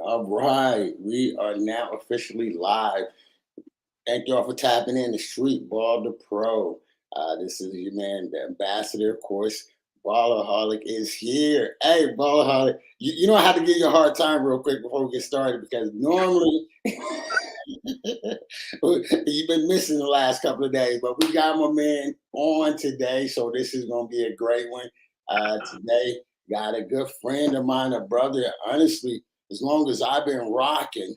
All right, we are now officially live. Thank y'all for tapping in to Streetball the Pro. This is your man, the ambassador, of course. Ballaholic is here. Hey, Ballaholic, you know I have to give you a hard time real quick before we get started because normally you've been missing the last couple of days, but we got my man on today, so this is going to be a great one. Today, got a good friend of mine, a brother. Honestly, as long as I've been rocking,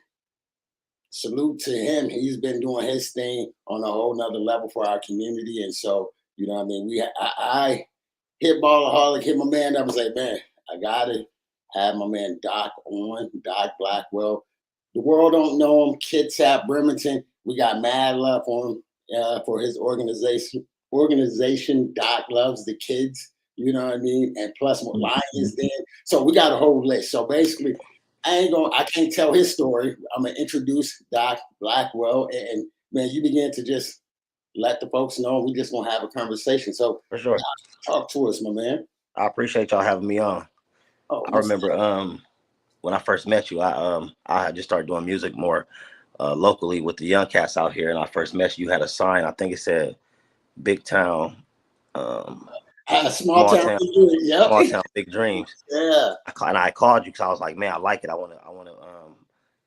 salute to him. He's been doing his thing on a whole nother level for our community. And so, you know what I mean? I hit Ballaholic, hit my man up and say, man, I gotta have my man Doc on, Doc Blackwell. The world don't know him, Kitsap, Bremerton. We got mad love for him for his organization. Doc loves the kids, you know what I mean? And plus more Lions Den. So we got a whole list. So basically, I can't tell his story. I'm gonna introduce Doc Blackwell, and man, you begin to just let the folks know. We just gonna have a conversation. So for sure, talk to us, my man. I appreciate y'all having me on. I remember when I first met you, I just started doing music more locally with the young cats out here, and I first met you. You had a sign, I think it said "Big Town." Small town, yep. Small town, big dreams. Yeah. I called you because I was like, man, I like it. I want to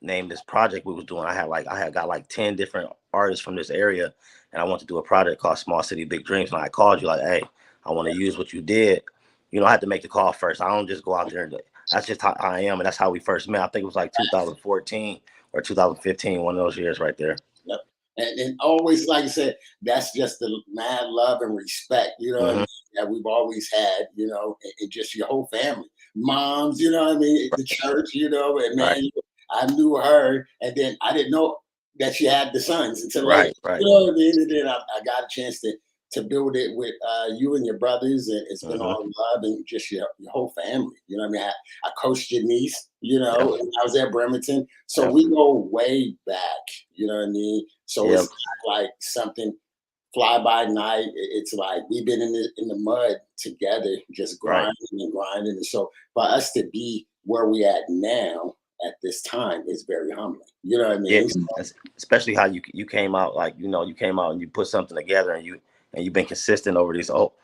name this project we was doing. I had got like 10 different artists from this area, and I want to do a project called Small City Big Dreams. And I called you like, hey, I want to use what you did. You know, I had to make the call first. I don't just go out there and that's just how I am, and that's how we first met. I think it was like 2014 or 2015, one of those years right there. Yep. And always, like I said, that's just the mad love and respect, you know what I mean, that we've always had, you know, and just your whole family. Moms, you know what I mean, the church, you know, and man, I knew her, and then I didn't know that she had the sons until later. You know what I mean? And then I got a chance to build it with you and your brothers, and it's been all love and just your whole family. You know what I mean? I coached your niece, you know, and I was at Bremerton. So we go way back, you know what I mean? So it's not like something fly by night. It's like we've been in the mud together, just grinding and grinding. And so for us to be where we at now at this time is very humbling. You know what I mean? Yeah, especially how you came out, like, you know, you came out and you put something together, and you've been consistent over this all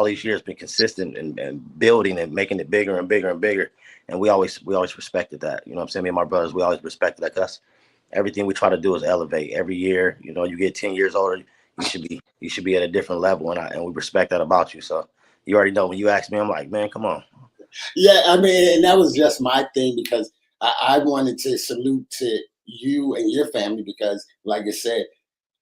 these years, been consistent and building and making it bigger and bigger and bigger. And we always respected that. You know what I'm saying? Me and my brothers, we always respected that, because everything we try to do is elevate every year. You know, you get 10 years older, you should be at a different level, and we respect that about you. So you already know when you ask me, I'm like, man, come on. Yeah, I mean, and that was just my thing, because I wanted to salute to you and your family, because like I said,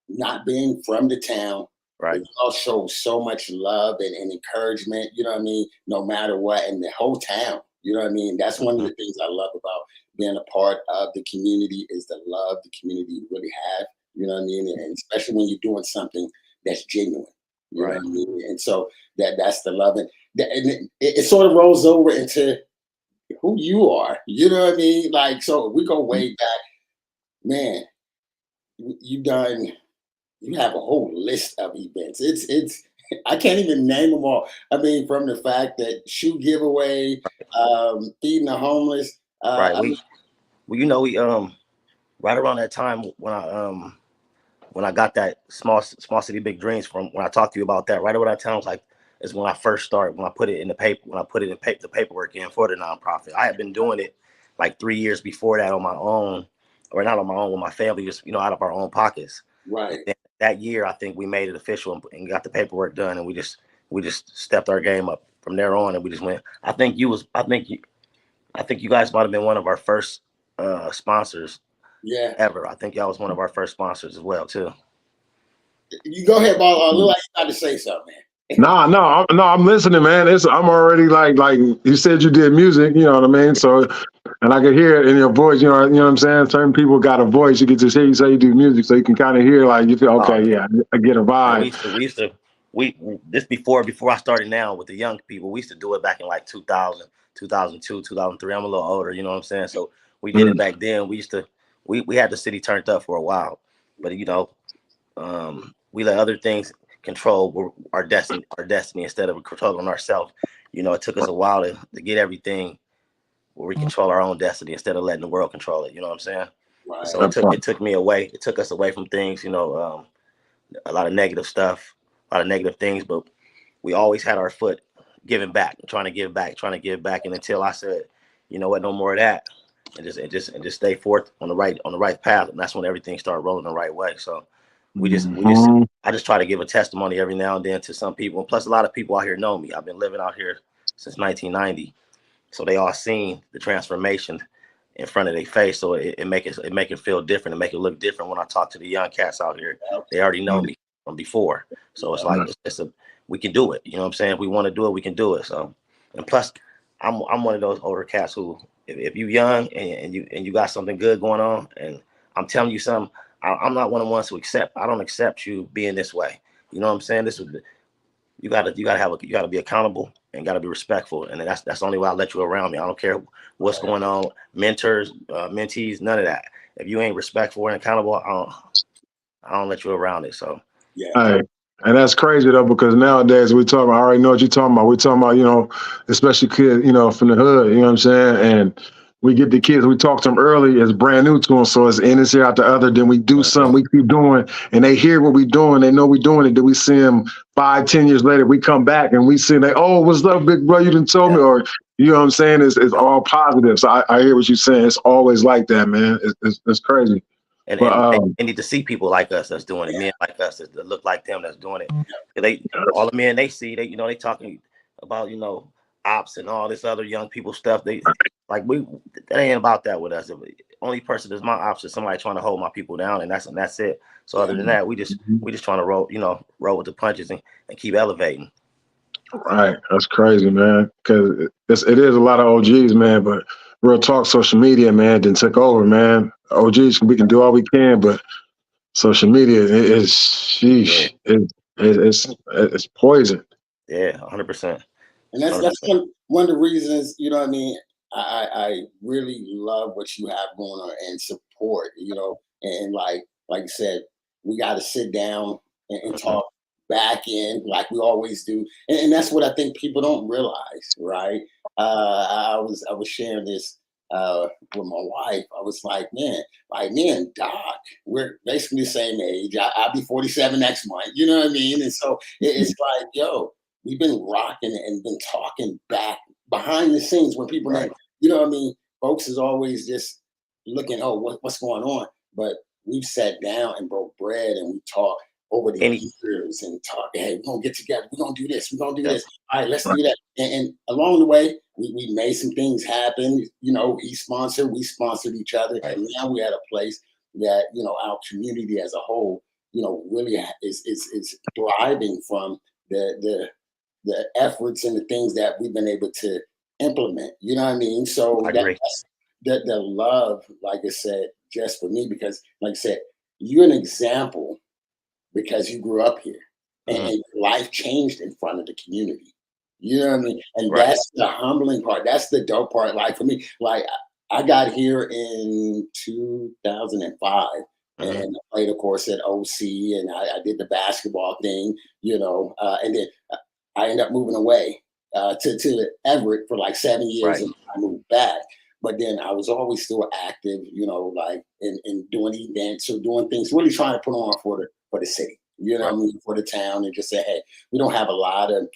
not being from the town, it also so much love and encouragement, you know what I mean, no matter what, and the whole town, you know what I mean. That's one of the things I love about being a part of the community, is the love the community really have, you know what I mean, and especially when you're doing something that's genuine, you know what I mean. And so that's the love, and it sort of rolls over into who you are, you know what I mean. Like, so we go way back, man. You have a whole list of events. It's I can't even name them all. I mean, from the fact that shoe giveaway, feeding the homeless. You know, we right around that time when I got that small city big dreams, from when I talked to you about that, right around that time was like, is when I first started, when I put it in the paper, the paperwork in for the nonprofit. I had been doing it like 3 years before that on my own, or not on my own, with my family, just, you know, out of our own pockets. That year, I think we made it official and got the paperwork done, and we just stepped our game up from there on, and we just went. I think you guys might have been one of our first sponsors. Ever. I think y'all was one of our first sponsors as well too. You go ahead, Ball. Look like you got to say something, man. No, I'm listening, man. I'm already like you said, you did music, you know what I mean? So, and I could hear it in your voice, you know what I'm saying? Certain people got a voice. You get to hear you say you do music, so you can kind of hear, like, you feel, okay, yeah, I get a vibe. This before I started now with the young people, we used to do it back in like 2000, 2002, 2003. I'm a little older, you know what I'm saying? So we did it back then. We had the city turned up for a while, but, you know, we let other things control our destiny instead of controlling ourselves. You know, it took us a while to get everything where we control our own destiny instead of letting the world control it. You know what I'm saying? Right. So it took me away. It took us away from things, you know, a lot of negative stuff, a lot of negative things, but we always had our foot giving back, trying to give back. And until I said, you know what, no more of that, and just stay forth on the right path. And that's when everything started rolling the right way. So I just try to give a testimony every now and then to some people. And plus a lot of people out here know me. I've been living out here since 1990. So they all seen the transformation in front of their face. So it make it feel different and make it look different when I talk to the young cats out here. They already know me from before. So it's like we can do it. You know what I'm saying? If we want to do it, we can do it. So, and plus I'm one of those older cats who if you young and you got something good going on and I'm telling you something, I'm not one of the ones who I don't accept you being this way. You know what I'm saying? You gotta be accountable and gotta be respectful, and that's the only way I let you around me. I don't care what's going on, mentors, mentees, none of that. If you ain't respectful and accountable, I don't let you around it. So Yeah. Hey, and that's crazy though, because nowadays I already know what you're talking about. We're talking about, you know, especially kids, you know, from the hood, you know what I'm saying? And we get the kids, we talk to them early, it's brand new to them. So it's in this year out the other. Then we do something, we keep doing, and they hear what we doing. They know we doing it. Then we see them 5-10 years later, we come back and we see they, oh, what's up, big bro? You didn't tell me, or you know what I'm saying? It's all positive. So I hear what you're saying. It's always like that, man. It's crazy. and But they need to see people like us that's doing it, men like us that look like them that's doing it. All the men they see, they talking about, you know, ops and all this other young people stuff. That ain't about that with us. The only person that's my ops is somebody trying to hold my people down, and that's it. So other than that, we just trying to roll with the punches and keep elevating. Right, that's crazy, man. Because it is a lot of OGs, man. But real talk, social media, man, then took over, man. OGs, we can do all we can, but social media is sheesh, it's poison. Yeah, 100%. And that's one of the reasons, you know what I mean, I really love what you have going on and support, you know, and like you said, we got to sit down and talk back in like we always do. And that's what I think people don't realize, right? I was sharing this with my wife. I was like, man, like me and Doc, we're basically the same age. I'll be 47 next month, you know what I mean? And so it's like, yo, we've been rocking and been talking back behind the scenes when people, you know what I mean? Folks is always just looking, oh, what's going on? But we've sat down and broke bread and we talked over the years and talk, hey, we're going to get together. We're going to do this. We're going to do this. All right, let's do that. And along the way, we made some things happen. You know, he sponsored, we sponsored each other. And now we're at a place that, you know, our community as a whole, you know, really is thriving from the efforts and the things that we've been able to implement. You know what I mean? So that's the love, like I said, just for me, because like I said, you're an example because you grew up here and life changed in front of the community. You know what I mean? And that's the humbling part. That's the dope part. Like for me, like I got here in 2005 and I played, of course, at OC and I did the basketball thing, you know, and then I ended up moving away to Everett for like 7 years and I moved back. But then I was always still active, you know, like in doing events or doing things, really trying to put on for the city, you know what I mean, for the town, and just say, hey, we don't have a lot of,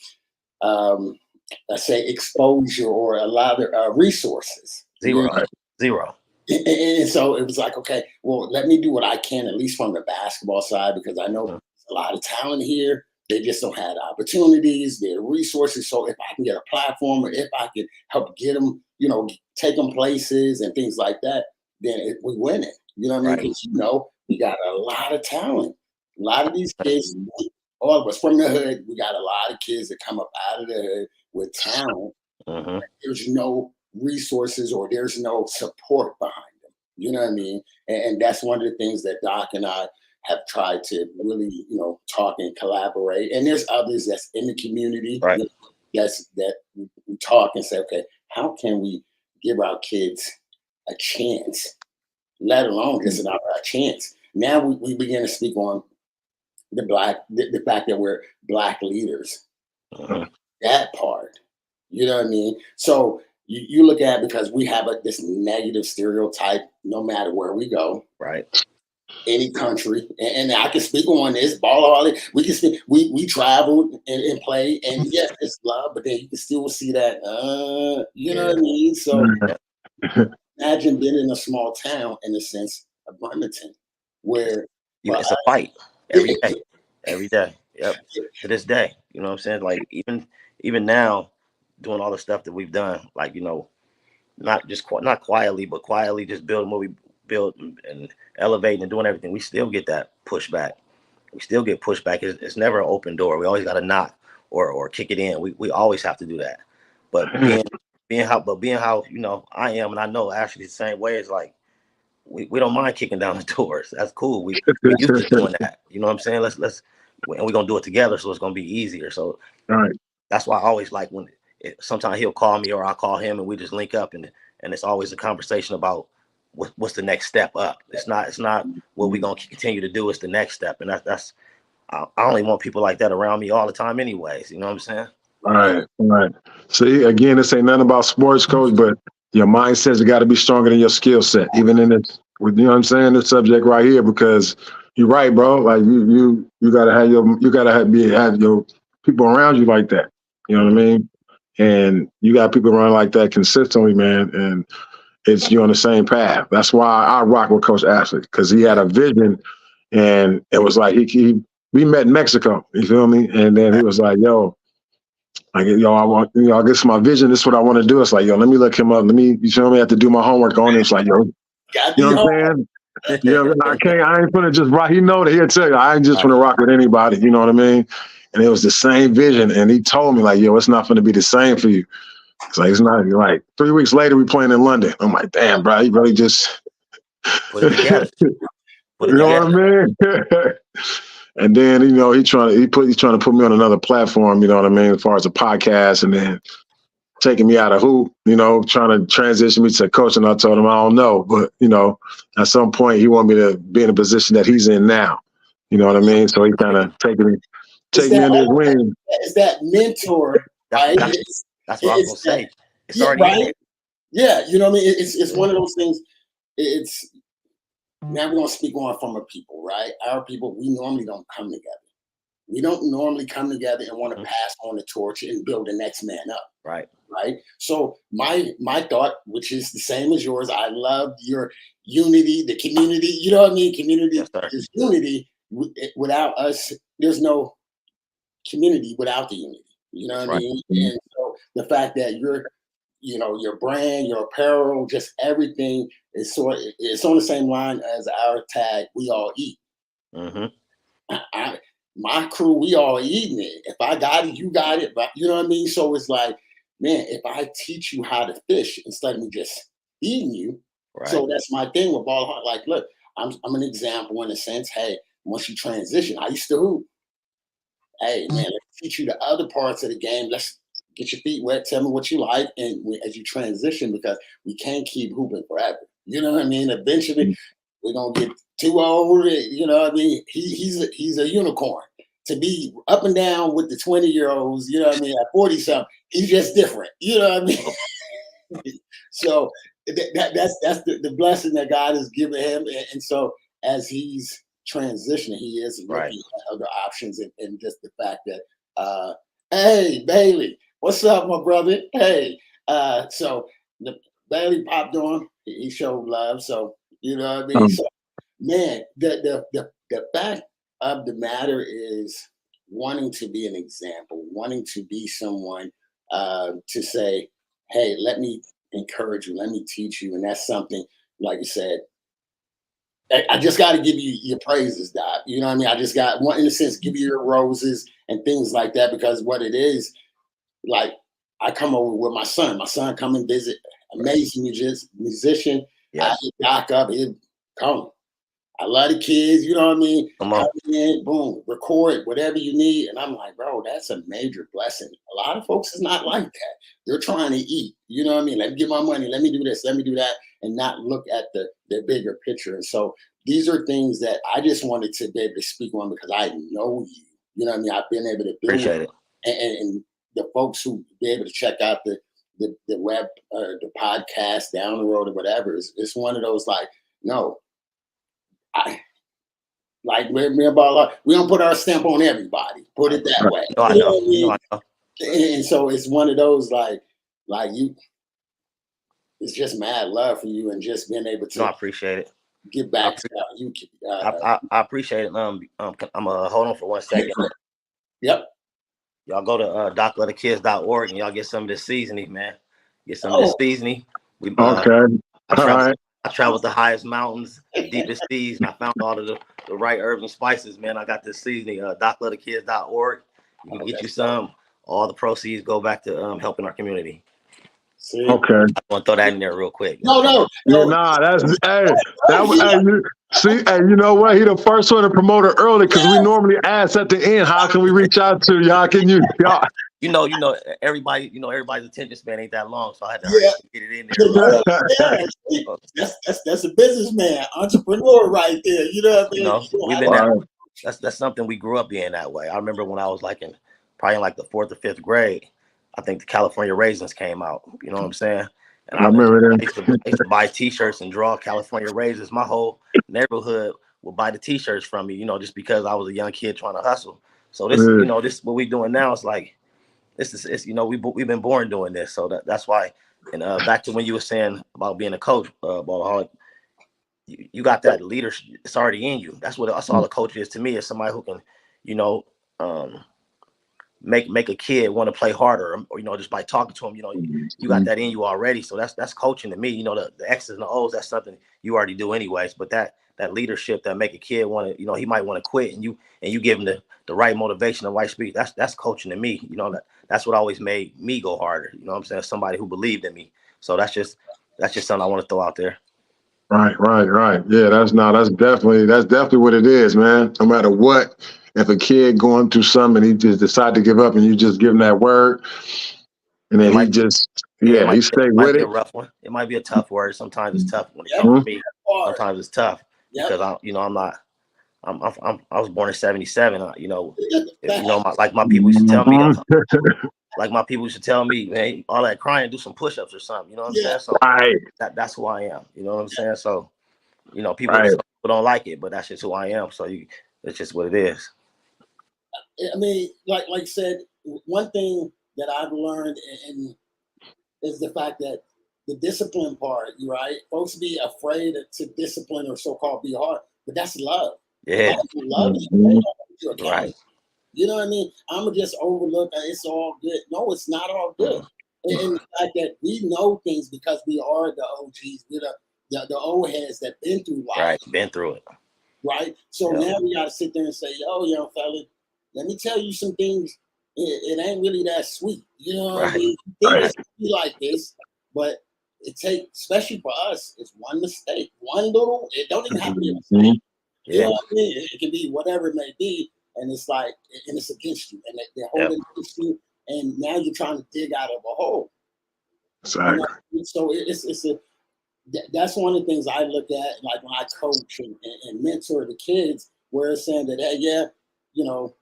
let's say, exposure or a lot of resources. Zero. And so it was like, okay, well, let me do what I can, at least from the basketball side, because I know a lot of talent here. They just don't have the opportunities, their resources. So if I can get a platform or if I can help get them, you know, take them places and things like that, then we win it. You know what I mean? Because, you know, we got a lot of talent. A lot of these kids, all of us from the hood, we got a lot of kids that come up out of the hood with talent. There's no resources or there's no support behind them. You know what I mean? And that's one of the things that Doc and I have tried to really, you know, talk and collaborate. And there's others that's in the community that we talk and say, okay, how can we give our kids a chance, let alone just a chance? Now we begin to speak on the fact that we're Black leaders. That part, you know what I mean? So you look at it because we have this negative stereotype no matter where we go. Right. Any country, and I can speak on this ball all we can speak. We traveled and played, and yes, it's love, but then you can still see that you know what I mean. So imagine being in a small town in the sense of Bremerton, where it's a fight every day. Yep, to this day, you know what I'm saying? Like even now, doing all the stuff that we've done, like, you know, not quietly, but quietly just building what we built and elevating and doing everything, we still get that pushback. We still get pushback. It's never an open door. We always got to knock or kick it in. We always have to do that. But being how you know I am, and I know Ashley the same way. Is like we don't mind kicking down the doors. That's cool. We used to doing that. You know what I'm saying? Let's and we're gonna do it together, so it's gonna be easier. So that's why I always like when sometimes he'll call me or I'll call him, and we just link up, and it's always a conversation about what's the next step up. It's not what we're gonna continue to do. It's the next step, and that's I only want people like that around me all the time, anyways. You know what I'm saying? Right. See, again, this ain't nothing about sports, coach, but your mindset's got to be stronger than your skill set, even in this. You know what I'm saying? This subject right here, because you're right, bro. Like you gotta have your people around you like that. You know what I mean? And you got people around like that consistently, man. And you're on the same path. That's why I rock with Coach Ashley, because he had a vision, and it was like we met in Mexico. You feel me? And then he was like, "Yo, I want, I guess my vision. This is what I want to do." It's like, "Yo, let me look him up. You feel me? I have to do my homework on it." It's like, "Yo, you know what I'm saying? Yeah, I ain't gonna just rock. He know that he'll tell you. I ain't just gonna rock with anybody. You know what I mean?" And it was the same vision, and he told me like, "Yo, it's not gonna be the same for you." It's like, it's not like 3 weeks later we playing in London. I'm like, damn, bro, you really just put it together. You know what I mean? And then, you know, he's trying to put me on another platform, you know what I mean, as far as a podcast, and then taking me out of hoop, you know, trying to transition me to coaching. I told him I don't know, but you know, at some point he wanted me to be in a position that he's in now. You know what I mean? So he kind of taking me under his wing. It's that mentor, right? That's what I was gonna say. It's already right. in there. Yeah, you know what I mean. It's one of those things. It's now we're gonna speak on from a people, right? Our people, we normally don't come together. We don't normally come together and want to pass on the torch and build the next man up. Right. So my thought, which is the same as yours, I love your unity, the community. You know what I mean? Community is unity. Without us, there's no community without the unity. You know what I mean? And so the fact that your brand, your apparel, just everything is it's on the same line as our tag. We all eat. My crew, we all eating it. If I got it, you got it. But you know what I mean? So it's like, man, if I teach you how to fish instead of me just feeding you. So that's my thing with Ball Heart. Like, look, I'm an example in a sense. Hey, once you transition, I used to hoop. Hey, man, let's teach you the other parts of the game. Let's get your feet wet. Tell me what you like. And as you transition, because we can't keep hooping forever. You know what I mean? Eventually, we're going to get too old. You know what I mean? He's a unicorn. To be up and down with the 20-year-olds, you know what I mean? At 40-something, he's just different. You know what I mean? So that's the blessing that God has given him. And so as he's transitioning, he is looking at other options, and just the fact that, hey, Bailey, what's up, my brother? Hey, so Bailey popped on. He showed love. So, you know what I mean? So, man, the fact of the matter is wanting to be an example, wanting to be someone to say, hey, let me encourage you, let me teach you. And that's something, like you said, I just got to give you your praises, Doc. You know what I mean? I just got, in a sense, give you your roses and things like that, because what it is, like, I come over with my son. My son come and visit, amazing musician. I hit Doc up, he'll come. I love the kids, you know what I mean? Come on. Boom, record whatever you need. And I'm like, bro, that's a major blessing. A lot of folks is not like that. They're trying to eat, you know what I mean? Let me get my money, let me do this, let me do that, and not look at the bigger picture. And so these are things that I just wanted to be able to speak on, because I know you. You know what I mean? I've been able to build Appreciate it. And the folks who be able to check out the the web or the podcast down the road or whatever. It's one of those like, no, me and Ball, we don't put our stamp on everybody. Put it that way. No, I You know. what I mean? No, I know. And so it's one of those like you. It's just mad love for you and just being able to. No, I appreciate it. Get back to you. I appreciate it. I'm hold on for 1 second. Yep. Y'all go to docletterkids.org and y'all get some of this seasoning, man. Get some of this seasoning. Okay. I traveled the highest mountains, the deepest seas, and I found all of the right herbs and spices, man. I got this seasoning, docletterkids.org. You can get you some. All the proceeds go back to helping our community. See? Okay. I want to throw that in there real quick. No. Yeah, nah, that's see, you know what? He the first one to promote it early because we normally ask at the end, how can we reach out to y'all? Can you y'all? You know, everybody's attention span ain't that long, so I had to hurry up and get it in there. That's a businessman, entrepreneur right there. You know what I mean? You know, we've been that's something we grew up in that way. I remember when I was probably in the 4th or 5th grade, I think the California Raisins came out. You know what I'm saying? And I remember that. I used to buy T-shirts and draw California Raisins. My whole neighborhood would buy the T-shirts from me, you know, just because I was a young kid trying to hustle. So this, you know, this what we doing now is it's you know, we've been born doing this. So that's why. And back to when you were saying about being a coach, Ballaholic, you got that leadership. It's already in you. That's all a coach is to me, is somebody who can, you know, make a kid want to play harder, or you know, just by talking to him, you know, you got that in you already. So that's coaching to me. You know, the X's and the O's, that's something you already do anyways. But that leadership that make a kid want to, you know, he might want to quit, and you give him the right motivation, the right speed. That's coaching to me. You know, that's what always made me go harder. You know what I'm saying? Somebody who believed in me. So that's just something I want to throw out there. Right. Yeah, that's definitely what it is, man. No matter what, if a kid going through something and he just decide to give up, and you just give him that word, and then he stay with it. A rough one. It might be a tough word. Sometimes it's tough when it comes to me. Sometimes it's tough because I was born in '77. You know, my people used to tell me. Like my people used to tell me, man, all that crying, do some push-ups or something. You know what I'm saying? So that's who I am. You know what I'm saying? So, you know, people don't like it, but that's just who I am. So it's just what it is. I mean, like I said, one thing that I've learned is the fact that the discipline part, right? Folks be afraid to discipline or so-called be hard, but that's love. Yeah. Love you. Right. You know what I mean? I'm gonna just overlook it's all good. No, it's not all good. And the fact that we know things because we are the OGs, the old heads that been through life. Right, been through it. Right. So now we gotta sit there and say, yo, young fella, let me tell you some things. It ain't really that sweet. You know what I mean? You think it's be like this, but it takes, especially for us, it's one mistake. One little, it don't even have to be a mistake. You know what I mean? It can be whatever it may be. And it's like, and it's against you, and they're holding against you, and now you're trying to dig out of a hole. Exactly. You know? So that's one of the things I look at, like when I coach and mentor the kids, where it's saying that, hey, you know,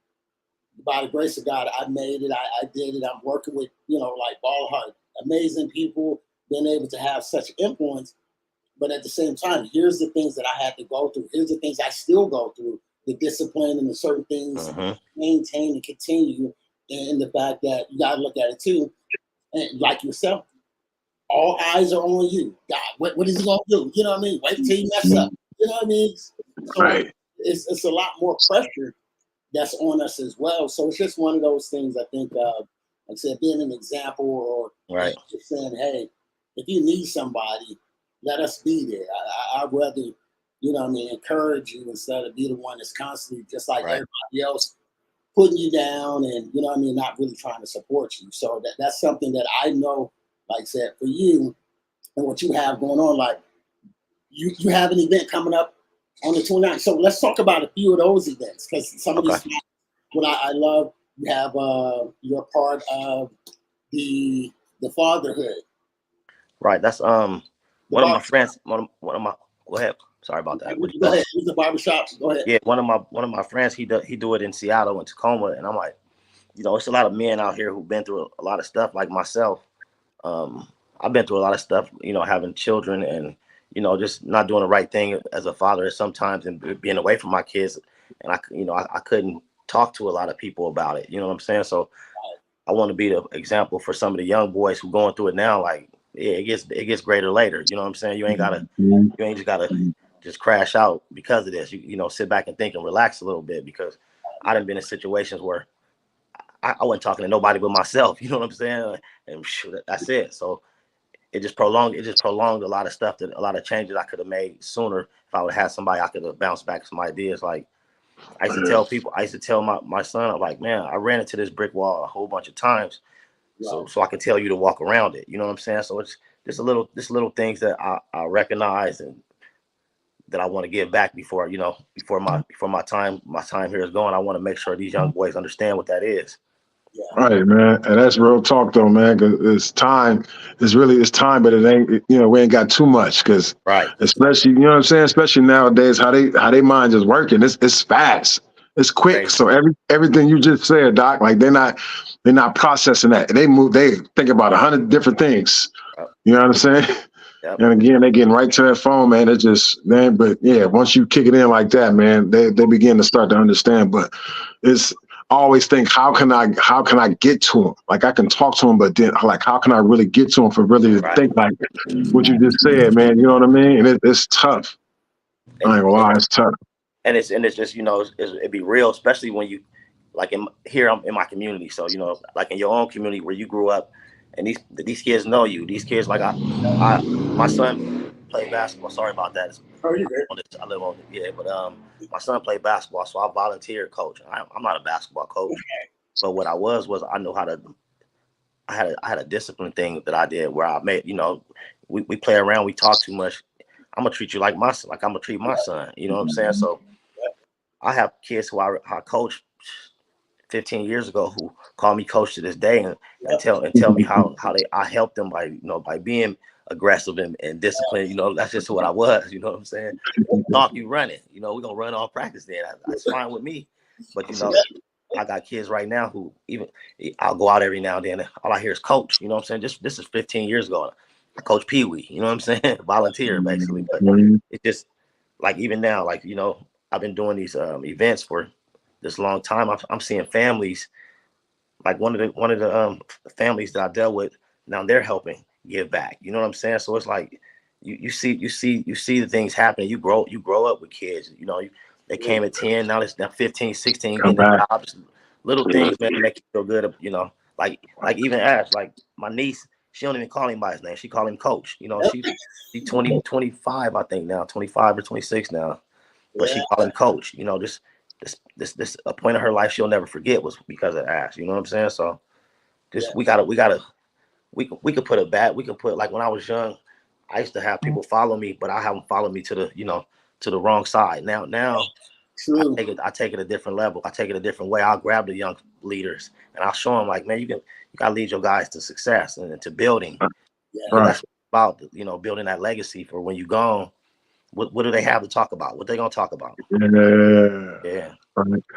by the grace of God, I made it, I did it. I'm working with, you know, like Ballaholic, amazing people, being able to have such influence. But at the same time, here's the things that I had to go through. Here's the things I still go through. The discipline and the certain things maintain and continue, and the fact that you gotta look at it too, and like yourself, all eyes are on you. God, what is he gonna do? You know what I mean? Wait till you mess up. You know what I mean? So it's a lot more pressure that's on us as well. So it's just one of those things. I think, like I said, being an example or just saying, hey, if you need somebody, let us be there. I'd rather, you know what I mean, encourage you instead of be the one that's constantly just like everybody else putting you down and, you know what I mean, not really trying to support you. So that's something that I know, like I said, for you and what you have going on, like you have an event coming up on the 29th. So let's talk about a few of those events, because some of these, what I love, you have, you're part of the fatherhood. Right. That's one of my friends, one of my, go ahead. Sorry about that. Go ahead. Use the barbershop. Go ahead. Yeah, one of my friends, he do it in Seattle and Tacoma, and I'm like, you know, it's a lot of men out here who've been through a lot of stuff like myself. I've been through a lot of stuff, you know, having children and, you know, just not doing the right thing as a father sometimes and being away from my kids. And I couldn't talk to a lot of people about it. You know what I'm saying? So I want to be the example for some of the young boys who going through it now. Like, yeah, it gets greater later. You know what I'm saying? You ain't just gotta just crash out because of this. You know, sit back and think and relax a little bit, because I done been in situations where I wasn't talking to nobody but myself. You know what I'm saying? And that's it. So it just prolonged a lot of stuff, a lot of changes I could have made sooner if I would have had somebody I could have bounced back some ideas. Like I used to tell my son, I'm like, man, I ran into this brick wall a whole bunch of times. So I can tell you to walk around it. You know what I'm saying? So it's just little things that I recognize and that I want to give back before my time here is gone. I want to make sure these young boys understand what that is. Yeah. Right, man. And that's real talk though, man, because it's time, but it ain't, you know, we ain't got too much, because Right. especially, you know what I'm saying, especially nowadays, how they mind just working. It's fast. It's quick. Crazy. So everything you just said, Doc, like they're not processing that. They think about 100 different things. You know what I'm saying? Yep. And again, they getting right to that phone, man. It just, man, but yeah, once you kick it in like that, man, they begin to start to understand. But it's, I always think, how can I get to them? Like I can talk to them, but then like, how can I really get to them for really to think like what you just said, man? You know what I mean? And it's tough. I ain't gonna lie, it's tough. And it's just, you know, it'd be real, especially when you, like I'm in my community. So, you know, like in your own community where you grew up, and these kids know you. These kids, like my son played basketball. Sorry about that. Oh, you good? I live on but my son played basketball, so I volunteered coach. I'm not a basketball coach, but what I was I know how to. I had a discipline thing that I did where I made, you know, we play around, we talk too much. I'm gonna treat you like I'm gonna treat my son. You know what I'm saying? So I have kids who I coached 15 years ago who call me coach to this day and tell me how I helped them by being aggressive and disciplined. You know, that's just what I was. You know what I'm saying? Talk, you running. You know, we're gonna run all practice then. That's fine with me. But you know, I got kids right now who even I'll go out every now and then. And all I hear is coach. You know what I'm saying? This is 15 years ago. I coach Pee Wee. You know what I'm saying? Volunteer basically. But it's just like even now, like, you know, I've been doing these events for this long time. I'm seeing families, like one of the families that I dealt with. Now they're helping give back. You know what I'm saying? So it's like you see the things happening. You grow up with kids. You know, they came at 10, now it's now 15, 16, getting the jobs. Little things, man, make you feel good. You know, like even Ash, like my niece, she don't even call him by his name. She call him coach. You know, she 25, I think now, 25 or 26 now. But she call him coach. You know, this a point of her life she'll never forget was because of Ash. You know what I'm saying? So just we could put like when I was young, I used to have people follow me, but I have them follow me to the wrong side. Now I take it a different level. I take it a different way. I'll grab the young leaders and I'll show them like, man, you gotta lead your guys to success and to building. That's about, you know, building that legacy for when you're gone. What do they have to talk about? What they gonna talk about? Yeah.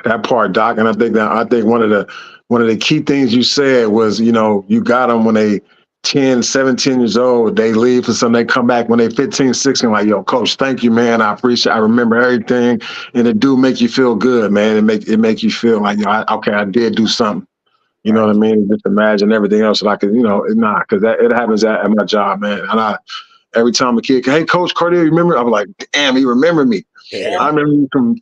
That part, Doc. And I think one of the key things you said was, you know, you got them when they 10, 17 years old, they leave for something, they come back when they 15, 16, like, yo, coach, thank you, man. I appreciate, I remember everything. And it do make you feel good, man. It make you feel like, yo, I did do something. You know what I mean? Just imagine everything else that I could, you know, because it happens at my job, man. And every time a kid, hey, Coach Cardell, you remember? I'm like, damn, he remembered me. Yeah. I remember you from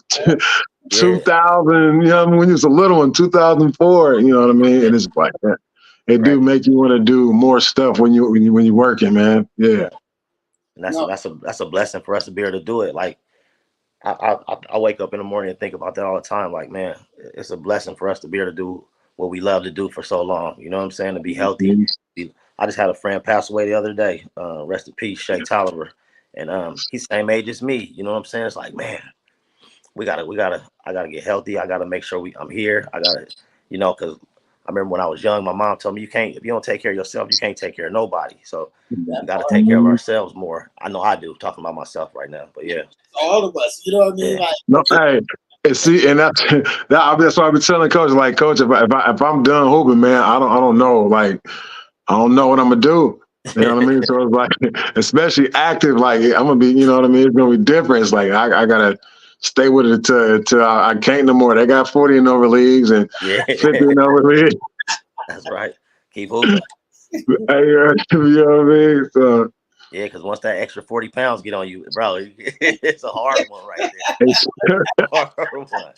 2000, you know, when you was a little one, 2004, you know what I mean? And it's like that. It do make you want to do more stuff when you're working, man. Yeah. And that's a blessing for us to be able to do it. Like I wake up in the morning and think about that all the time. Like, man, it's a blessing for us to be able to do what we love to do for so long. You know what I'm saying? To be healthy. I just had a friend pass away the other day. Rest in peace, Shay Tolliver. And he's the same age as me. You know what I'm saying? It's like, man, I gotta get healthy. I gotta make sure I'm here. I gotta, you know, because I remember when I was young, my mom told me if you don't take care of yourself, you can't take care of nobody. So we got to take care of ourselves more. I know I do, talking about myself right now, but yeah. All of us, you know what I mean? Yeah. Like, no, hey, and see, and that's why I've been telling Coach, like, Coach, if I'm done hooping, man, I don't know, like, I don't know what I'm gonna do. You know what I mean? So it's like, especially active, like I'm gonna be, you know what I mean? It's gonna be different. It's like I gotta stay with it till I can't no more. They got 40 and over leagues and Yeah, 50 and over leagues. that's right. Keep hooping. You know what I mean? So Yeah, because once that extra 40 pounds get on you, bro, it's a hard one right it's there. Hard one.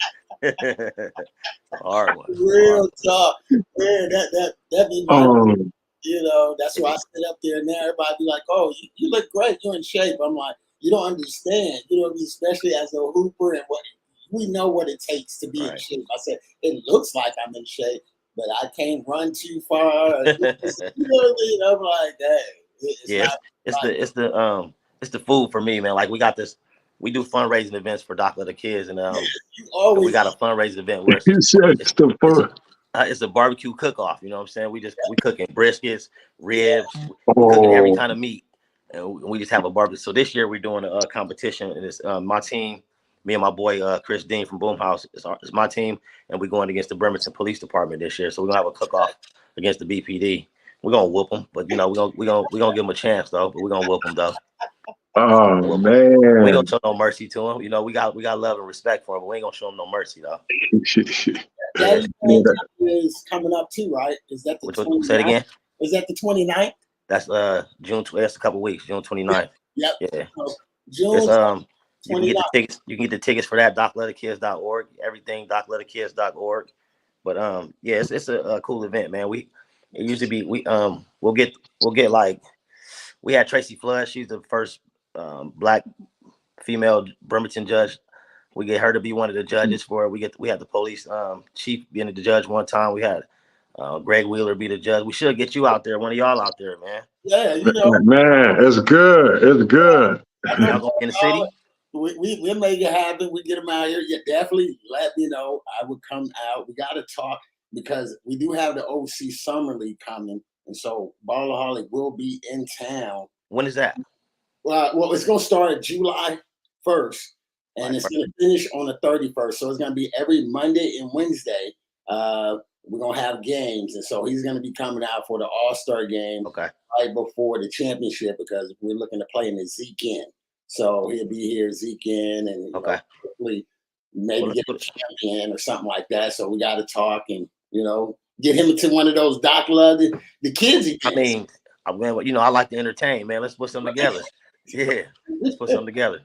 Hard one. Real talk. Man, that be my, um, you know, that's why I sit up there and everybody be like, oh, you look great, you're in shape. I'm like, you don't understand, you know what I mean? Especially as a hooper and what we know what it takes to be in Right. shape. I said, it looks like I'm in shape, but I can't run too far. You know what I mean? I'm like, hey, it's Yeah, not right. it's the food for me, man. Like we do fundraising events for Doc Little Kids, and You we always got a fundraising event where you said it's the it's fun. it's a barbecue cook off. You know what I'm saying? We cooking briskets, ribs, we cooking every Oh, kind of meat, and we just have a barbecue. So this year we're doing a competition, and it's my team, me and my boy Chris Dean from Boomhouse. It's my team, and we're going against the Bremerton Police Department this year. So we're gonna have a cook off against the BPD. We're gonna whoop them, but you know we're gonna give them a chance though. But we're gonna whoop them though. oh Whoop 'em. We ain't gonna man. show no mercy to them. You know we got love and respect for them, but we ain't gonna show them no mercy though. that Yeah. event is coming up too, right? Is that the Say it 29th? again. Is that the 29th? That's June. That's a couple weeks. June 29th. Yep. Yeah. So It's June you can get 29th. the tickets. You can get the tickets for that docletterkids.org. Everything docletterkids.org. But yeah, it's a cool event, man. It usually be we'll get like we had Tracy Flood. She's the first black female Bremerton judge. We get her to be one of the judges for it. We had the police chief being the judge one time. We had Greg Wheeler be the judge. We should get you out there, one of y'all out there, man. Yeah, you know, Man, it's good. It's good. I know Y'all gonna be in the city? we make it happen. We get them out here. Yeah, definitely let me know. I would come out. We got to talk because we do have the OC Summer League coming. And so Ballaholic will be in town. When is that? Well, it's going to start July 1st and Right, it's going to finish on the 31st. So it's going to be every Monday and Wednesday. We're going to have games. And so he's going to be coming out for the All-Star game Okay. right before the championship because we're looking to play in the Zeke in. So he'll be here, Zeke in, and Okay. hopefully maybe get a champion or something like that. So we got to talk and, get him into one of those Doc Love, the kids events. I mean, I like to entertain, man. Let's put something together. Yeah, let's put something together.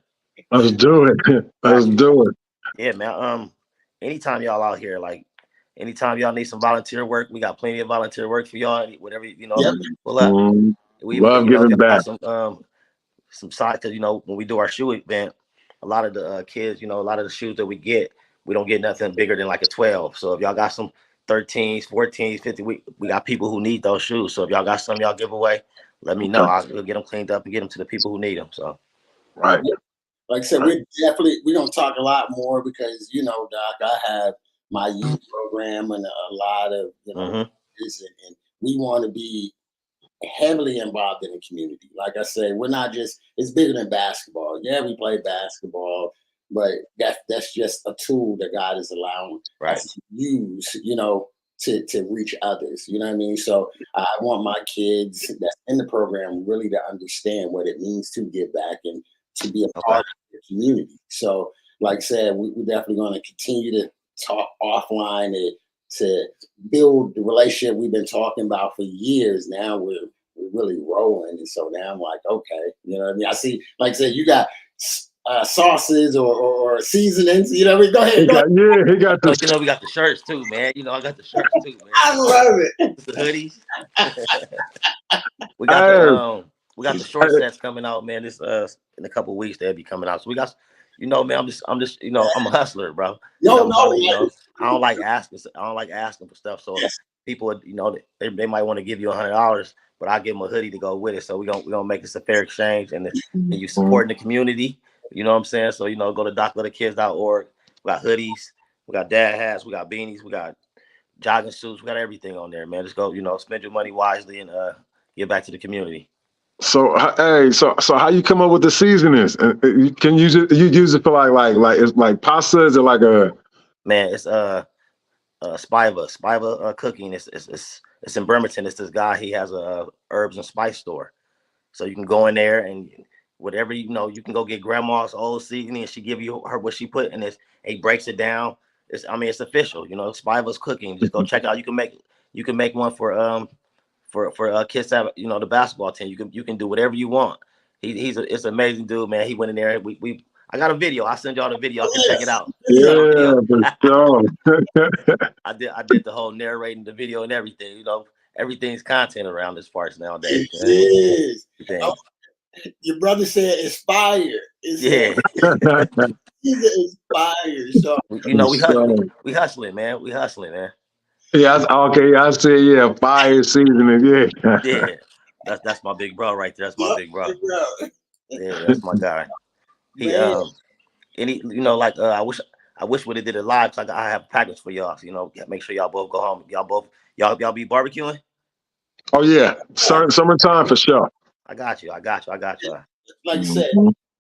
Let's do it. Let's do it. Yeah, man. Anytime y'all out here, like, anytime y'all need some volunteer work, we got plenty of volunteer work for y'all. Whatever pull up. Love giving back. Some side because when we do our shoe event, a lot of the kids, a lot of the shoes that we don't get nothing bigger than like a 12. So if y'all got some 13s, 14s, 50, we got people who need those shoes. So if y'all got some y'all give away, let me know. We'll get them cleaned up and get them to the people who need them. So right. Like I said, we're gonna talk a lot more because Doc, I have my youth program and a lot of and we want to be heavily involved in the community. Like I say, we're not just, it's bigger than basketball. Yeah, we play basketball, but that's just a tool that God is allowing us to use, to reach others. You know what I mean? So I want my kids that's in the program really to understand what it means to give back and to be a part of the community. So like I said, we're definitely going to continue to talk offline to build the relationship we've been talking about for years. Now we're really rolling. And so now I'm like, okay, you know what I mean? I see, like I said, you got sauces or seasonings, Go ahead. He got we got the shirts too, man. I got the shirts too, man. I love it. The hoodies. we got the short sets coming out, man. This in a couple of weeks they'll be coming out. So we got, man, I'm just, I'm a hustler, bro. I don't like asking for stuff. So people, they might want to give you $100, but I'll give them a hoodie to go with it. So we're gonna make this a fair exchange, and you supporting the community. You know what I'm saying? So go to docletterkids.org. We got hoodies, we got dad hats, we got beanies, we got jogging suits, we got everything on there, man. Just go, spend your money wisely and give back to the community. So hey, so how you come up with the seasonings? Can you use it for like it's like pasta? Is it like a man? It's Spiva cooking. It's It's in Bremerton. It's this guy. He has a herbs and spice store. So you can go in there and whatever you can go get grandma's old seasoning and she give you her what she put and it breaks it down. It's official. It's Spiva's cooking. Just go check it out. You can make one for Kitsap, the basketball team. You can do whatever you want. It's an amazing dude, man. He went in there. I got a video. I'll send y'all the video. I can check it out. Yeah, for sure. I did the whole narrating the video and everything. Everything's content around this parts nowadays. It is. Oh, your brother said inspired. Yeah. He's inspired. So we hustling, man. We hustling, man. Yeah, okay. I say, yeah, fire seasoning. Yeah. Yeah. That's my big bro right there. That's my big bro. Yeah, that's my guy. He I wish we did it live because I have a package for y'all. So, make sure y'all both go home. Y'all be barbecuing. Oh yeah, summertime for sure. I got you. Like you said,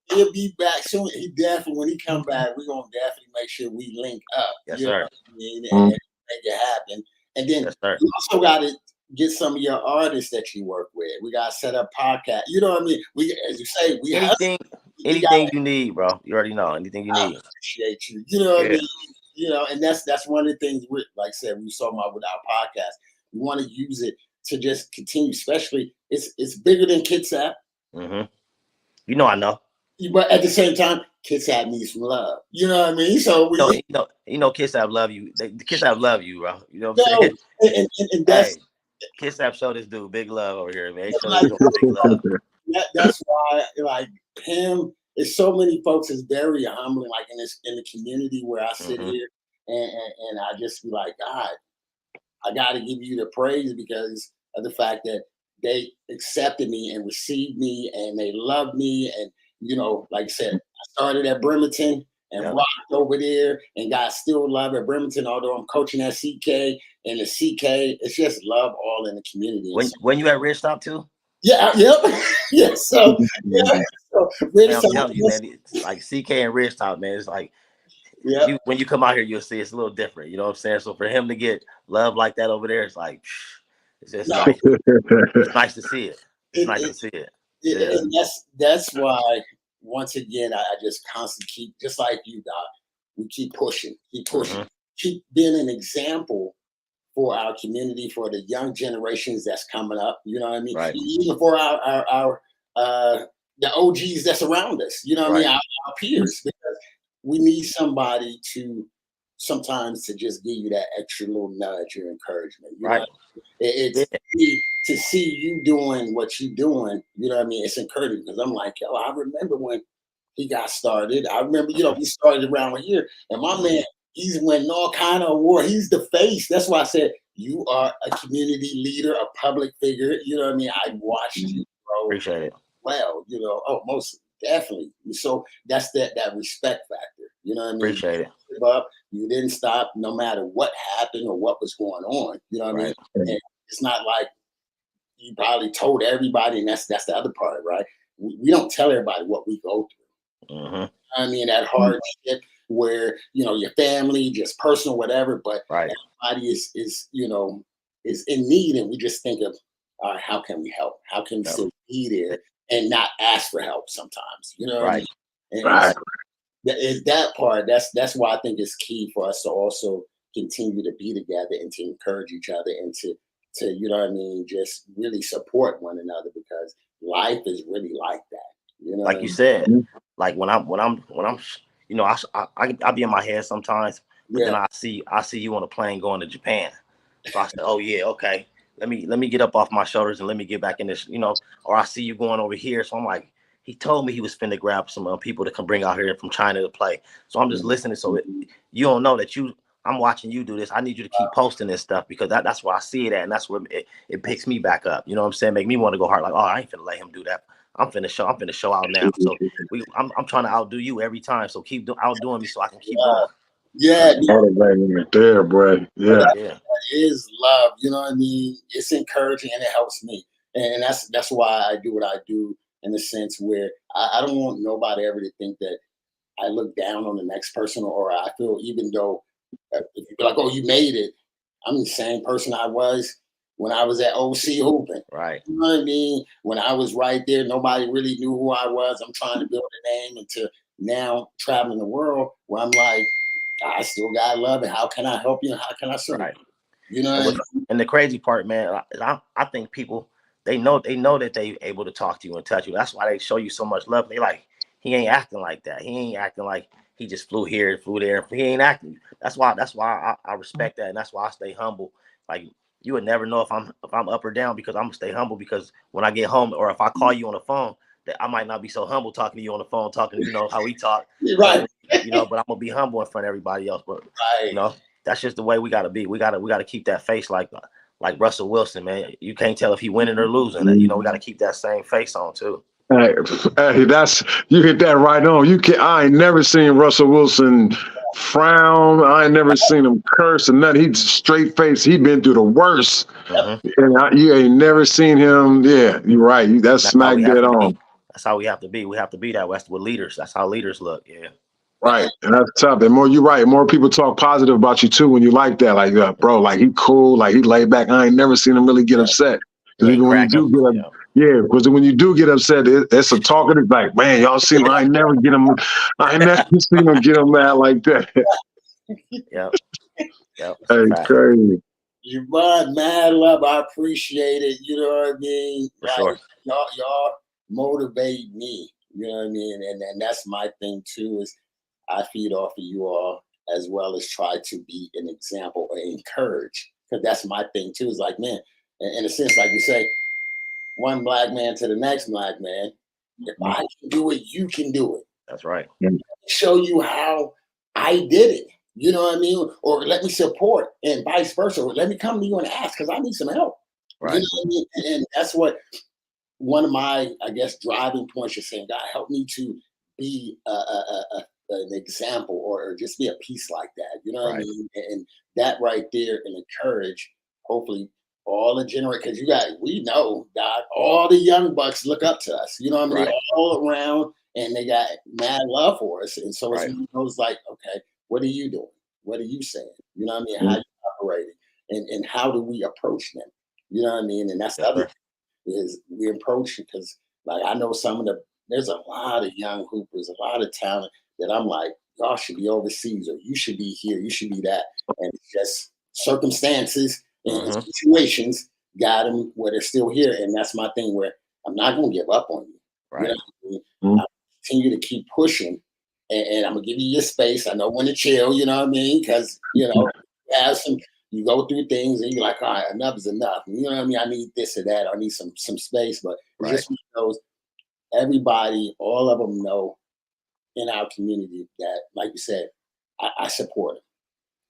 he'll be back soon. When he come back, we're gonna definitely make sure we link up. Yes, sir. And make it happen. And then you also got to get some of your artists that you work with. We got to set up podcast. You know what I mean? We, as you say, anything you need, bro. You already know anything you need. I appreciate you. You know what I mean? And that's one of the things. Like I said, we saw about with our podcast. We want to use it to just continue. Especially, it's bigger than Kitsap. Mm-hmm. I know. But at the same time, Kitsap needs some love. You know what I mean? So Kitsap love you. Kitsap love you, bro. You know what I'm saying? And that's Kitsap showed this dude big love over here, man. Big love. That's why, like him, there's so many folks is very humbling, like in the community where I sit here, and I just be like, God, I got to give you the praise because of the fact that they accepted me and received me, and they loved me, and like I said, I started at Bremerton and rocked over there, and got still love at Bremerton, although I'm coaching at CK, and the CK, it's just love all in the community. When you at Ridge Stop too? Yeah, yeah. So, I'm telling you, man, like CK and Ridge Top, man, it's like when you come out here, you'll see it's a little different. You know what I'm saying? So for him to get love like that over there, it's like it's just nice. It's nice to see it. It's nice to see it. And that's why once again I just constantly keep, just like you, Doc. We keep pushing, keep being an example for our community, for the young generations that's coming up. You know what I mean? Right. Even for our the OGs that's around us. You know what I mean? Our peers, because we need somebody to sometimes to just give you that extra little nudge or encouragement. You know? It's to see you doing what you're doing. You know what I mean? It's encouraging because I'm like, I remember when he got started. I remember, we started around here, and my man, he's winning all kind of awards. He's the face. That's why I said you are a community leader, a public figure. You know what I mean? I watched you, bro. Appreciate it. Well, most definitely. So that's that respect factor. You know what I mean? Appreciate it. Up, you didn't stop no matter what happened or what was going on. You know what I mean? And it's not like you probably told everybody, and that's the other part, right? We don't tell everybody what we go through. I mean, that hardship where your family, just personal, whatever, but everybody is in need, and we just think of, all right, how can we help? How can we still be there and not ask for help sometimes? You know what I mean? And is that part. That's why I think it's key for us to also continue to be together and to encourage each other and to just really support one another, because life is really like that. Like you said, like when I'm I be in my head sometimes, but then I see you on a plane going to Japan. So I said, oh yeah, okay. Let me get up off my shoulders and let me get back in this, or I see you going over here. So I'm like, he told me he was finna grab some people to come bring out here from China to play. So I'm just listening. So you don't know that I'm watching you do this. I need you to keep posting this stuff, because that's where I see it at, and that's where it picks me back up. You know what I'm saying? Make me want to go hard. Like, oh, I ain't finna let him do that. I'm finna show out now. So I'm trying to outdo you every time. So keep outdoing me so I can keep going. Yeah, there, boy. Yeah, that is love. You know what I mean? It's encouraging and it helps me, and that's why I do what I do, in the sense where I don't want nobody ever to think that I look down on the next person, or I feel, even though if you be like, oh, you made it, I'm the same person I was when I was at OC hooping. Right. You know what I mean? When I was right there, nobody really knew who I was. I'm trying to build a name into now traveling the world where I'm like, I still got love it. How can I help you? How can I serve Right. you? You know And, what I mean? and the crazy part, man, I think people, they know that they able to talk to you and touch you. That's why they show you so much love. They like, he ain't acting like that. He ain't acting like he just flew here, flew there. He ain't acting. That's why I respect that, and that's why I stay humble. Like, you would never know if I'm up or down, because I'm gonna stay humble, because when I get home, or if I call you on the phone, that I might not be so humble talking to you on the phone, talking, you know, how we talk. Right. You know, but I'm gonna be humble in front of everybody else. But Right. you know, that's just the way we gotta be. We gotta keep that face like Russell Wilson, man. You can't tell if he winning or losing. You know, we gotta keep that same face on too. Hey, that's, you hit that right on. I ain't never seen Russell Wilson frown. I ain't never seen him curse or nothing. He's straight face. He been through the worst, and you ain't never seen him. Yeah, you're right. That's smack dead on. That's how we have to be. We have to be that way with leaders. That's how leaders look. Yeah. Right, and that's tough. And you're right. More people talk positive about you too when you like that. Like, bro, like he cool, like he laid back. I ain't never seen him really get upset. Because even when you do get because when you do get upset, it's a talking. It's like, man, y'all seen him. I ain't never seen him get him mad like that. Yep. Hey, crazy. Javon, mad love. I appreciate it. You know what I mean? For sure. Y'all motivate me. You know what I mean? And that's my thing too, is I feed off of you all, as well as try to be an example or encourage. Because that's my thing too, is like, man, in a sense, like you say, one black man to the next black man. If I can do it, you can do it. That's right. Show you how I did it. You know what I mean? Or let me support, and vice versa. Or let me come to you and ask, because I need some help. Right. You know what I mean? And that's what one of my, I guess, driving points is saying, God, help me to be an example, or just be a piece like that. You know what I mean? And that right there, and encourage, hopefully, all the generation, because we know, Doc, all the young bucks look up to us. You know what I mean? They're all around, and they got mad love for us. And so it's like, okay, what are you doing? What are you saying? You know what I mean? How you operating? And how do we approach them? You know what I mean? And that's the other thing, is we approach it, because like I know there's a lot of young hoopers, a lot of talent that I'm like, y'all should be overseas, or you should be here, you should be that. And it's just circumstances and situations got them where they're still here. And that's my thing, where I'm not going to give up on you. Right. You know what I mean? I'll continue to keep pushing, and I'm going to give you your space. I know when to chill, you know what I mean? Because, you go through things and you're like, all right, enough is enough. You know what I mean? I need this or that. I need some space. But just because everybody, all of them know in our community that, like you said, I support it.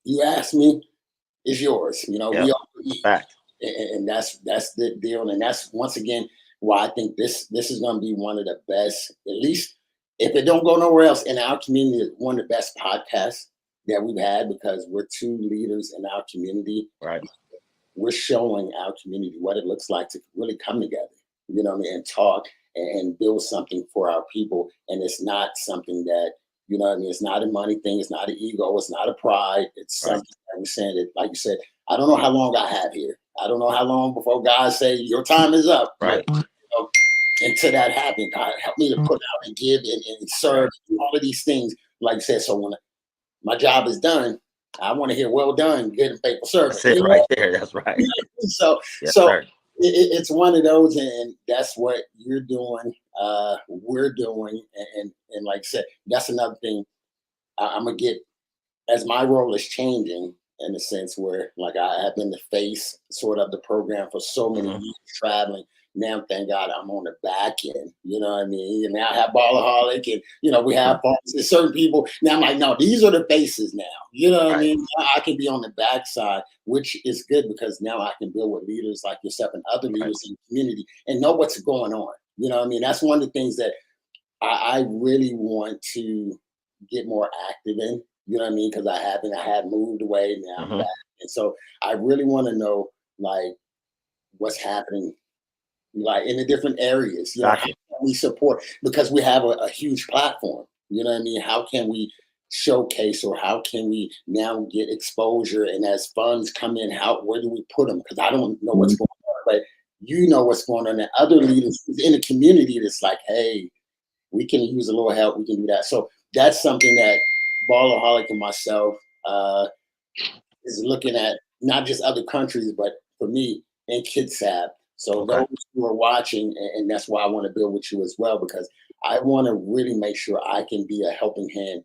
You ask me, it's yours. You know, we all eat. And that's the deal. And that's, once again, why I think this is going to be one of the best, at least if it don't go nowhere else in our community, one of the best podcasts that we've had, because we're two leaders in our community. Right. We're showing our community what it looks like to really come together, you know what I mean, and talk and build something for our people. And it's not something that, you know what I mean, it's not a money thing, it's not an ego, it's not a pride. It's something that we're saying that, like you said, I don't know how long I have here. I don't know how long before God say your time is up. Right. Until that happens, God help me to put out and give and serve, and all of these things. Like I said, so when my job is done, I want to hear, well done, good and faithful servant. That's it right there. That's right. So it's one of those, and that's what you're doing. We're doing, and like I said, that's another thing. I'm gonna get, as my role is changing, in a sense where, like, I have been the face sort of the program for so many years, traveling. Now, thank God, I'm on the back end. You know what I mean? And now I have Ballaholic, and we have certain people. Now I'm like, no, these are the faces now. You know what I mean? I can be on the backside, which is good, because now I can build with leaders like yourself and other leaders in the community and know what's going on. You know what I mean? That's one of the things that I really want to get more active in. You know what I mean? Because I had moved away, now I'm back. And so I really want to know, like, what's happening, like, in the different areas. You know, how can we support? Because we have a huge platform. You know what I mean? How can we showcase, or how can we now get exposure? And as funds come in, where do we put them? Because I don't know what's going on, but you know what's going on. And other leaders in the community that's like, hey, we can use a little help. We can do that. So that's something that Ballaholic and myself is looking at, not just other countries, but for me in Kitsap. So those who are watching, and that's why I want to build with you as well, because I want to really make sure I can be a helping hand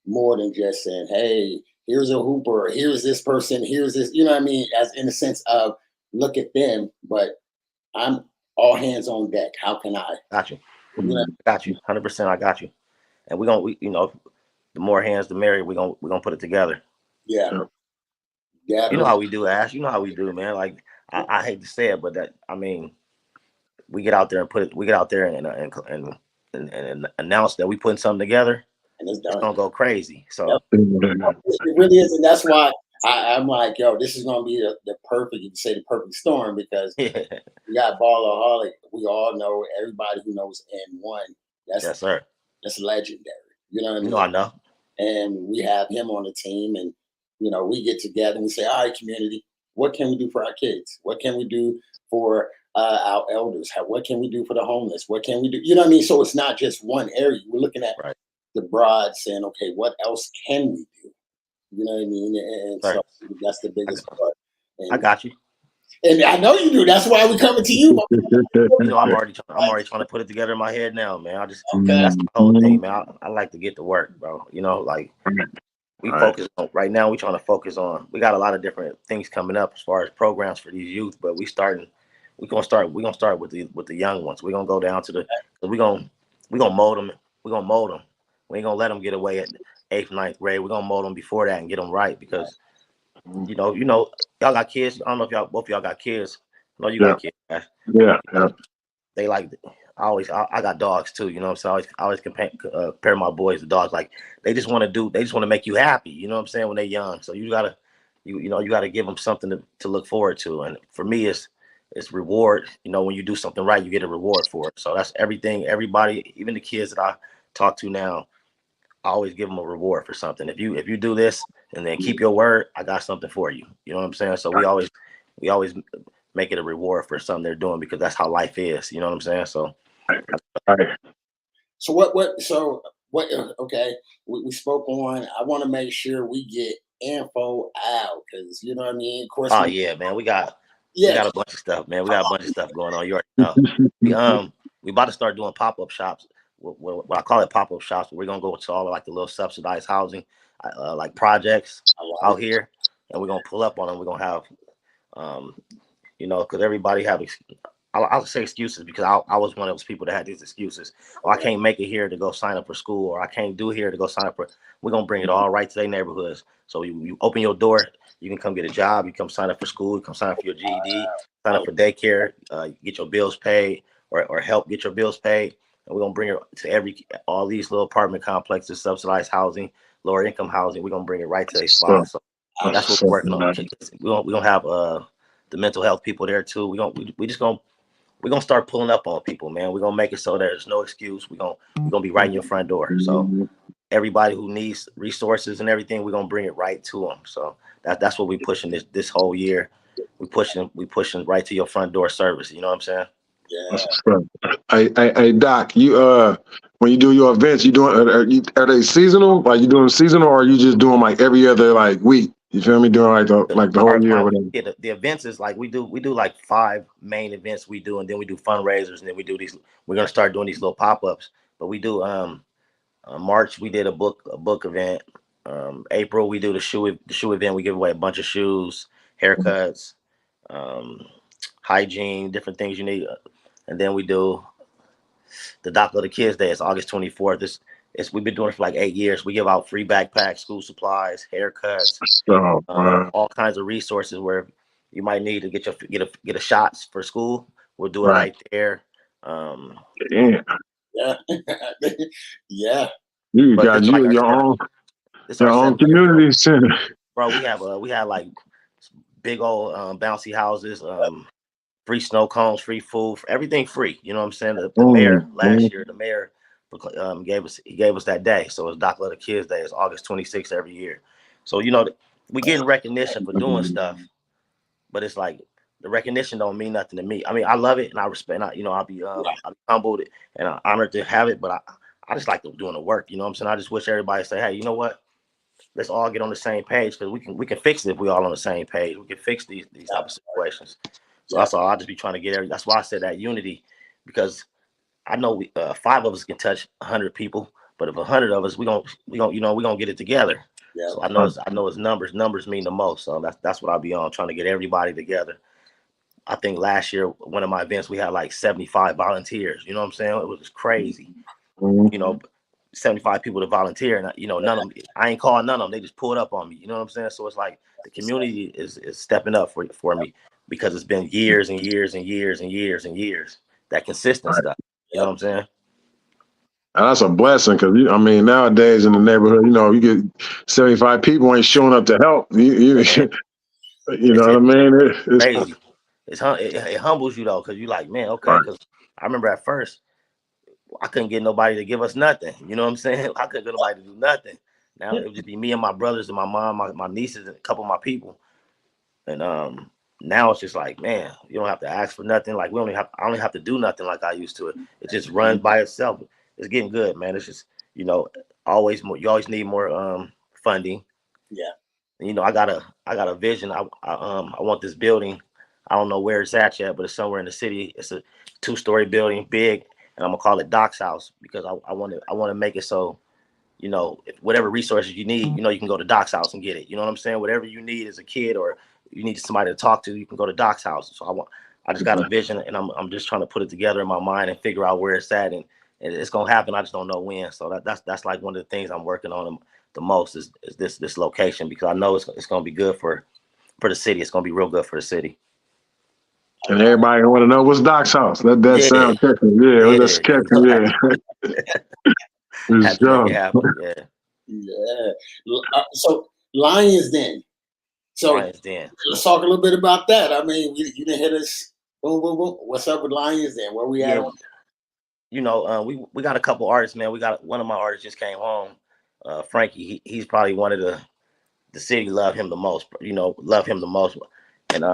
more than just saying, hey, here's a hooper, here's this person, here's this, you know what I mean? As in the sense of look at them, but I'm all hands on deck. How can I? Got you. You know? Got you. 100%. I got you. And you know, the more hands, the merrier. We're gonna put it together. Yeah. Yeah. You know how we do, Ash. You know how we do, man. Like I hate to say it, but I mean, we get out there and announce that we putting something together, and it's gonna go crazy. So it really is, and that's why I'm like, yo, this is gonna be the perfect, you can say the perfect storm, because we got Ballaholic. We all know, everybody who knows N1. Yes, sir. That's legendary. You know what I mean? You know, I know. And we have him on the team, and you know, we get together and we say, all right, community, what can we do for our kids? What can we do for our elders? What can we do for the homeless? What can we do? You know what I mean? So it's not just one area. We're looking at the broad, saying, okay, what else can we do? You know what I mean? And so that's the biggest part. And I got you. And I know you do. That's why we're coming to you. You know, I'm already trying to put it together in my head now, man. That's the whole thing, man. I like to get to work, bro. You know, like we focus on right now. We're trying to focus on. We got a lot of different things coming up as far as programs for these youth, but we're gonna start with the young ones. We're gonna go down to we're gonna mold them. We're gonna mold them. We ain't gonna let them get away at 8th, 9th grade. We're gonna mold them before that and get them right, because you know, y'all got kids. I don't know if both of y'all got kids. I know you got kids. Right? Yeah. They like. I got dogs too. You know what I'm saying? I always compare my boys to dogs. Like they just want to make you happy. You know what I'm saying? When they're young, so you gotta give them something to look forward to. And for me, it's reward. You know, when you do something right, you get a reward for it. So that's everything. Everybody, even the kids that I talk to now, I always give them a reward for something. If you do this and then keep your word, I got something for you. You know what I'm saying? So we always make it a reward for something they're doing, because that's how life is. You know what I'm saying? So. So what? Okay, we spoke on. I want to make sure we get info out, because you know what I mean. Of course. Oh yeah, man. We got a bunch of stuff, man. We got a bunch of stuff going on. You already know. We about to start doing pop-up shops. What I call it pop-up shops. We're gonna go to all of like the little subsidized housing, like projects out here, and we're gonna pull up on them. We're gonna have, you know, because everybody have. I'll say excuses, because I was one of those people that had these excuses. Oh, I can't make it here to go sign up for school, or I can't do here to go sign up for. We're gonna bring it all right to their neighborhoods. So you open your door, you can come get a job, you come sign up for school, you come sign up for your GED, sign up for daycare, get your bills paid, or help get your bills paid. And we're gonna bring it to all these little apartment complexes, subsidized housing, lower income housing. We're gonna bring it right to their spot. So that's what we're working on. We're gonna have the mental health people there too. We're gonna start pulling up on people, man. We're gonna make it so there's no excuse. We're gonna be right in your front door. So everybody who needs resources and everything, we're gonna bring it right to them. So that's what we're pushing this whole year. We pushing right to your front door service. You know what I'm saying? Yeah. Hey, Doc, you when you do your events, are they seasonal? Like you doing seasonal, or are you just doing like every other like week? You feel me? Doing the whole year or whatever. Yeah, the events is like we do like 5 main events we do, and then we do fundraisers, and then we do these. We're gonna start doing these little pop-ups. But we do March we did a book event. April we do the shoe event. We give away a bunch of shoes, haircuts, hygiene, different things you need. And then we do the Doc of the Kids Day. It's August 24th. We've been doing it for like 8 years. We give out free backpacks, school supplies, haircuts, all kinds of resources where you might need to get a shots for school. We'll do it right there. Yeah. Yeah. You got your own community center. Bro, we have like big old bouncy houses, free snow cones, free food, everything free. You know what I'm saying? The mayor last year, the mayor he gave us that day. So it's Doc Love the Kids Day. It's August 26th every year. So you know we getting recognition for doing stuff, but it's like the recognition don't mean nothing to me. I mean, I love it and I respect. I'll be humbled and I'm honored to have it, but I just like doing the work. You know what I'm saying? I just wish everybody say, hey, you know what? Let's all get on the same page because we can fix it if we all on the same page. We can fix these type of situations. So that's all. I'll just be trying to get that's why I said that unity, because I know 5 of us can touch 100 people, but if 100 of us, we gonna get it together. Yeah. So I know it's numbers. Numbers mean the most. So that's what I'll be on, trying to get everybody together. I think last year, one of my events, we had like 75 volunteers. You know what I'm saying? It was just crazy. You know, 75 people to volunteer, and none of them. I ain't calling none of them. They just pulled up on me. You know what I'm saying? So it's like the community is stepping up for me, because it's been years and years and years and years and years that consistent stuff. You know what I'm saying? And that's a blessing, because I mean, nowadays in the neighborhood, you get 75 people ain't showing up to help. You know what I mean? It's crazy. It humbles you though, because you like, man, okay. Because I remember at first, I couldn't get nobody to give us nothing. You know what I'm saying? I couldn't get nobody to do nothing. Now it would just be me and my brothers and my mom, my nieces, and a couple of my people. And now it's just like, man, you don't have to ask for nothing. Like I only have to do nothing like I used to. It just runs by itself. It's getting good, man. It's just, always more. You always need more funding. Yeah. And, I got a vision. I want this building. I don't know where it's at yet, but it's somewhere in the city. It's a 2-story building, big, and I'm gonna call it Doc's house, because I want to make it so, whatever resources you need, you can go to Doc's house and get it. You know what I'm saying? Whatever you need as a kid, or you need somebody to talk to, you can go to Doc's house. So I just got a vision, and I'm just trying to put it together in my mind and figure out where it's at, and it's gonna happen. I just don't know when. So that's like one of the things I'm working on the most is this location, because I know it's gonna be good for the city. It's gonna be real good for the city. And everybody want to know what's Doc's house. That sounds catchy. Yeah, that's catchy. Yeah. Had to make it happen. Yeah. So Lions Den. So Lions Den. Let's talk a little bit about that. I mean, you didn't hit us. Boom, boom, boom. What's up with Lions Den? Where we at? We got a couple artists, man. We got one of my artists just came home. Frankie. He's probably one of the city love him the most. Love him the most. And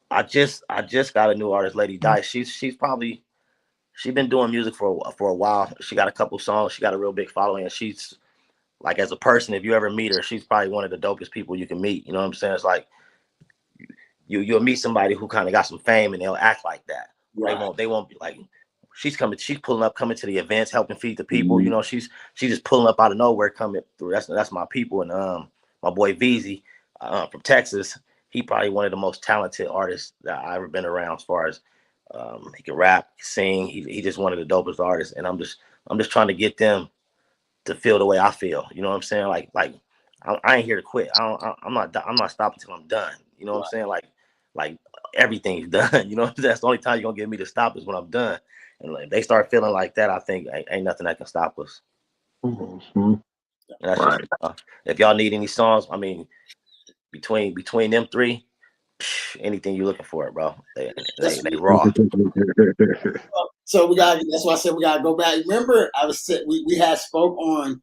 I just got a new artist, Lady Dice. She's been doing music for a while. She got a couple songs. She got a real big following, and she's like, as a person, if you ever meet her, she's probably one of the dopest people you can meet. You know what I'm saying? It's like you'll meet somebody who kind of got some fame and they'll act like that. Right. They won't be like, she's pulling up, coming to the events, helping feed the people. She's just pulling up out of nowhere, coming through. That's my people. And my boy VZ from Texas, he probably one of the most talented artists that I've ever been around, as far as he can rap, sing. He just one of the dopest artists, and I'm just trying to get them to feel the way I feel. You know what I'm saying? Like I ain't here to quit. I'm not stopping till I'm done. You know what I'm saying? Like everything's done. You know, that's the only time you're gonna get me to stop is when I'm done. And if they start feeling like that, I think ain't nothing that can stop us. Mm-hmm. That's right. Just, if y'all need any songs, I mean, between them three, anything you're looking for, bro. They raw. So that's why I said we gotta go back. Remember, we had spoke on, and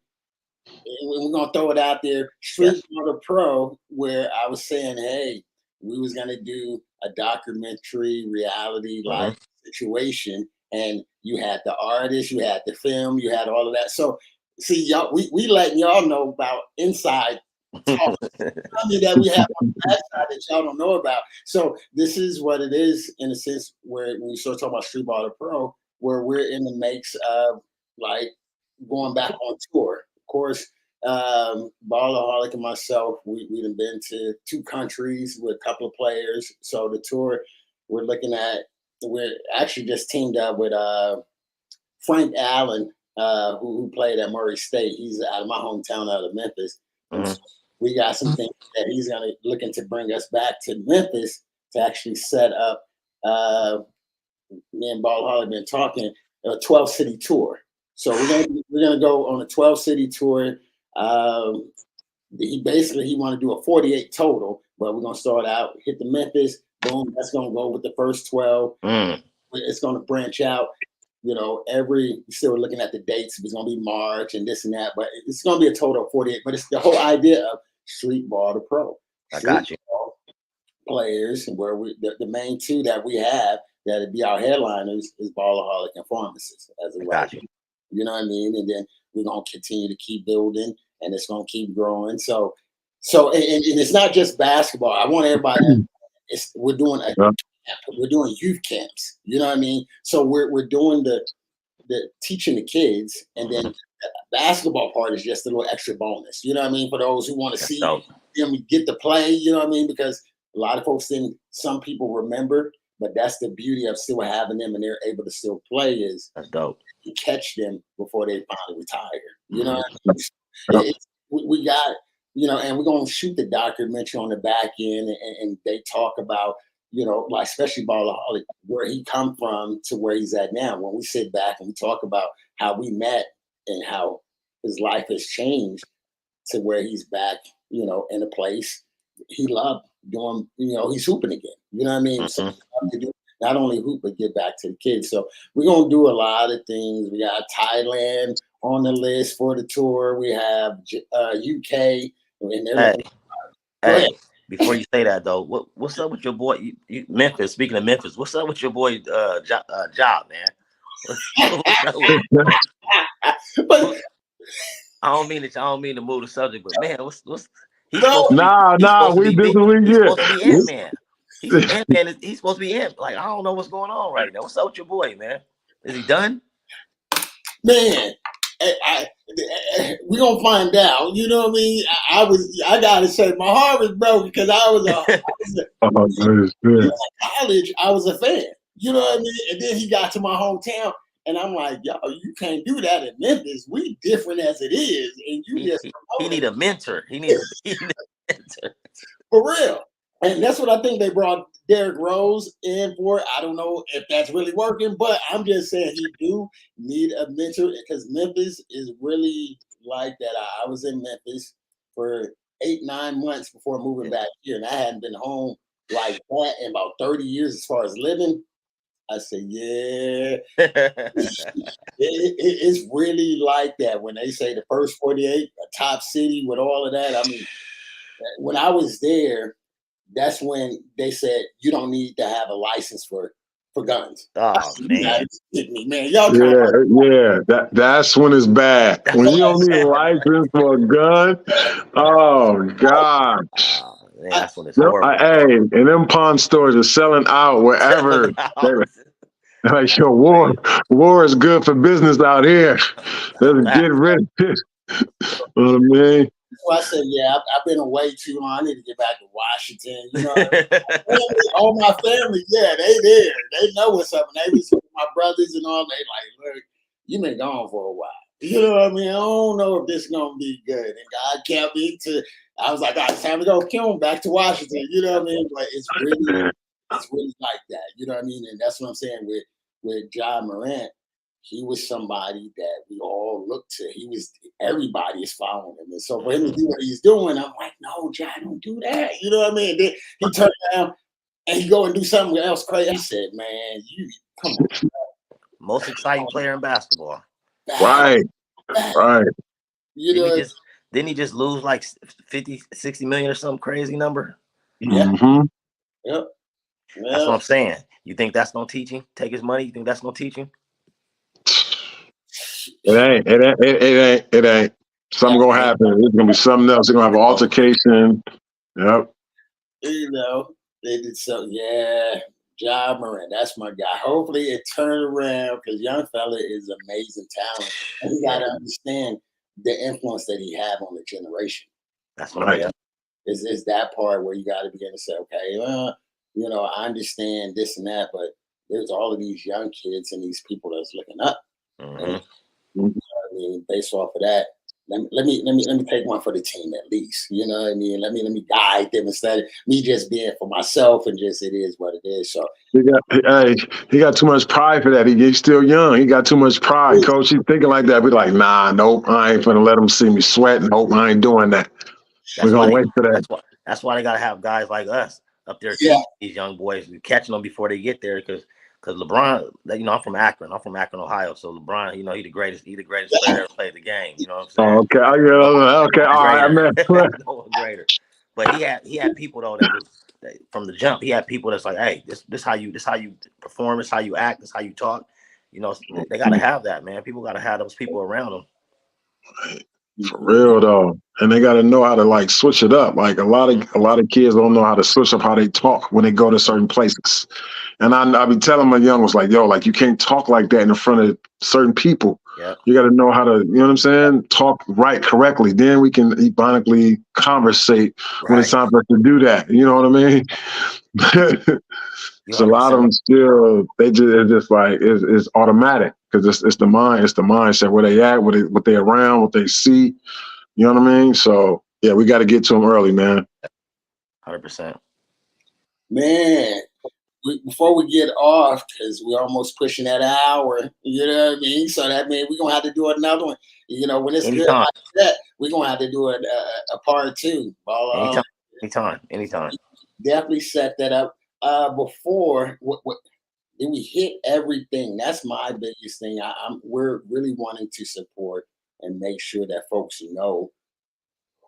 we're gonna throw it out there, Streetball Pro, where I was saying, hey, we was gonna do a documentary reality life situation, and you had the artist, you had the film, you had all of that. So see, y'all, we letting y'all know about inside talk that we have on the backside that y'all don't know about. So this is what it is, in a sense, where when we start talking about Streetball Pro, where we're in the makes of like going back on tour. Of course, Ballaholic and myself, we've been to 2 countries with a couple of players. So the tour we're actually just teamed up with Frank Allen, who played at Murray State. He's out of my hometown, out of Memphis. So we got some things that he's looking to bring us back to Memphis to actually set up. Me and Ballaholic been talking a 12-city tour. So we're gonna go on a 12-city tour. He want to do a 48 total, but we're gonna start out, hit the Memphis, boom. That's gonna go with the first 12. It's gonna branch out. you know, still looking at the dates. It's going to be March and this and that, but it's going to be a total of 48. But it's the whole idea of street ball to pro. I got you. Players, where the main two that we have that'd be our headliners is Ballaholic and Pharmacist as a right. You know what I mean? And then we're going to continue to keep building, and it's going to keep growing. So and it's not just basketball. I want everybody. We're doing youth camps. You know what I mean? So we're doing the teaching the kids, and then the basketball part is just a little extra bonus. You know what I mean? For those who want to see them get to play. You know what I mean? Because a lot of folks think some people remember, but that's the beauty of still having them and they're able to still play is that's dope. You catch them before they finally retire. You know what I mean? We got, you know, and we're going to shoot the documentary on the back end and they talk about, you know, like especially Ballaholic, where he come from to where he's at now. When we sit back and we talk about how we met and how his life has changed to where he's back, you know, in a place he loved doing, you know, he's hooping again. You know what I mean? So to do not only hoop, but get back to the kids. So we're going to do a lot of things. We got Thailand on the list for the tour. We have UK. And hey, before you say that though, what's up with your boy Memphis? Speaking of Memphis, what's up with your boy Job, man? But I don't mean to move the subject, but man, what's he's supposed to be Ant-Man. He's supposed to be Ant. Like, I don't know what's going on right now. What's up with your boy, man? Is he done? Man, we're gonna find out. You know what I mean? I gotta say my heart was broken because in college, I was a fan. You know what I mean? And then he got to my hometown. And I'm like, yo, you can't do that in Memphis. We different as it is. And he need a mentor. He needs a mentor. For real. And that's what I think they brought Derrick Rose in for. I don't know if that's really working, but I'm just saying he do need a mentor because Memphis is really like that. I was in Memphis for 8-9 months before moving back here. And I hadn't been home like that in about 30 years as far as living. I said, yeah, it's really like that when they say the first 48, a top city with all of that. I mean, when I was there, that's when they said you don't need to have a license for guns. Oh, man. That's when it's bad. When you don't need a license for a gun, oh, gosh. Man, that's when it's horrible. Hey, and them pawn stores are selling out wherever. Like, yo, war is good for business out here. Let's get rid of it. You know what I mean? So I said, yeah, I've been away too long. I need to get back to Washington. You know, all my family, yeah, they there. They know what's up. And they was with my brothers and all. They like, look, you been gone for a while. You know what I mean? I don't know if this is gonna be good. And God kept me to. I was like, all right, it's time to go kill him back to Washington. You know what I mean? But it's really like that. You know what I mean? And that's what I'm saying with Ja Morant. He was somebody that we all looked to. Everybody is following him. And so for him to do what he's doing, I'm like, no, Ja, don't do that. You know what I mean? And then he turned around and he go and do something else crazy. I said, man, you come on. Most exciting player in basketball. Right. You know, didn't he just lose like 50, 60 million or some crazy number? Yeah. Mm-hmm. Yep. That's what I'm saying. You think that's gonna teach him? Take his money? You think that's gonna teach him? It ain't. Something gonna happen. It's gonna be something else. They're gonna have an altercation. Yep. You know, they did so. Yeah, Ja Morant, that's my guy. Hopefully it turned around because young fella is amazing talent. And he got to understand the influence that he have on the generation. That's what I mean. Is that part where you got to begin to say, okay, you know, I understand this and that, but there's all of these young kids and these people that's looking up. Mm-hmm. And, you know what I mean, based off of that, let me take one for the team at least. You know what I mean? Let me guide them instead of me just being for myself and just it is what it is. So he got too much pride for that. He's still young. He got too much pride. Coach, he's thinking like that. We're like, nah, nope, I ain't gonna let him see me sweat. Nope, I ain't doing that. We're gonna wait for that. That's why they gotta have guys like us up there teaching these young boys, catching them before they get there, because because LeBron, you know, I'm from Akron, Ohio. So LeBron, you know, he the greatest player that ever played the game. You know what I'm saying? Oh, okay. Okay. All right, man. No one greater. But he had people though that from the jump. He had people that's like, hey, this how you perform, this how you act, this how you talk. You know, they got to have that, man. People got to have those people around them. For real though, and they got to know how to like switch it up. Like a lot of kids don't know how to switch up how they talk when they go to certain places. And I be telling my young ones like, yo, like you can't talk like that in front of certain people. Yeah, you got to know how to, you know what I'm saying, talk right correctly. Then we can ebonically conversate when it's time for us to do that. You know what I mean? So a lot of them still, it's just like it's automatic because it's the mindset where they at, what they around, what they see. You know what I mean? So yeah, we got to get to them early, man. 100%. Man, before we get off, because we're almost pushing that hour, you know what I mean? So that means we're gonna have to do another one. You know, when it's good like that, we're gonna have to do a part two. Anytime. Definitely set that up. Before did we hit everything? That's my biggest thing. We're really wanting to support and make sure that folks know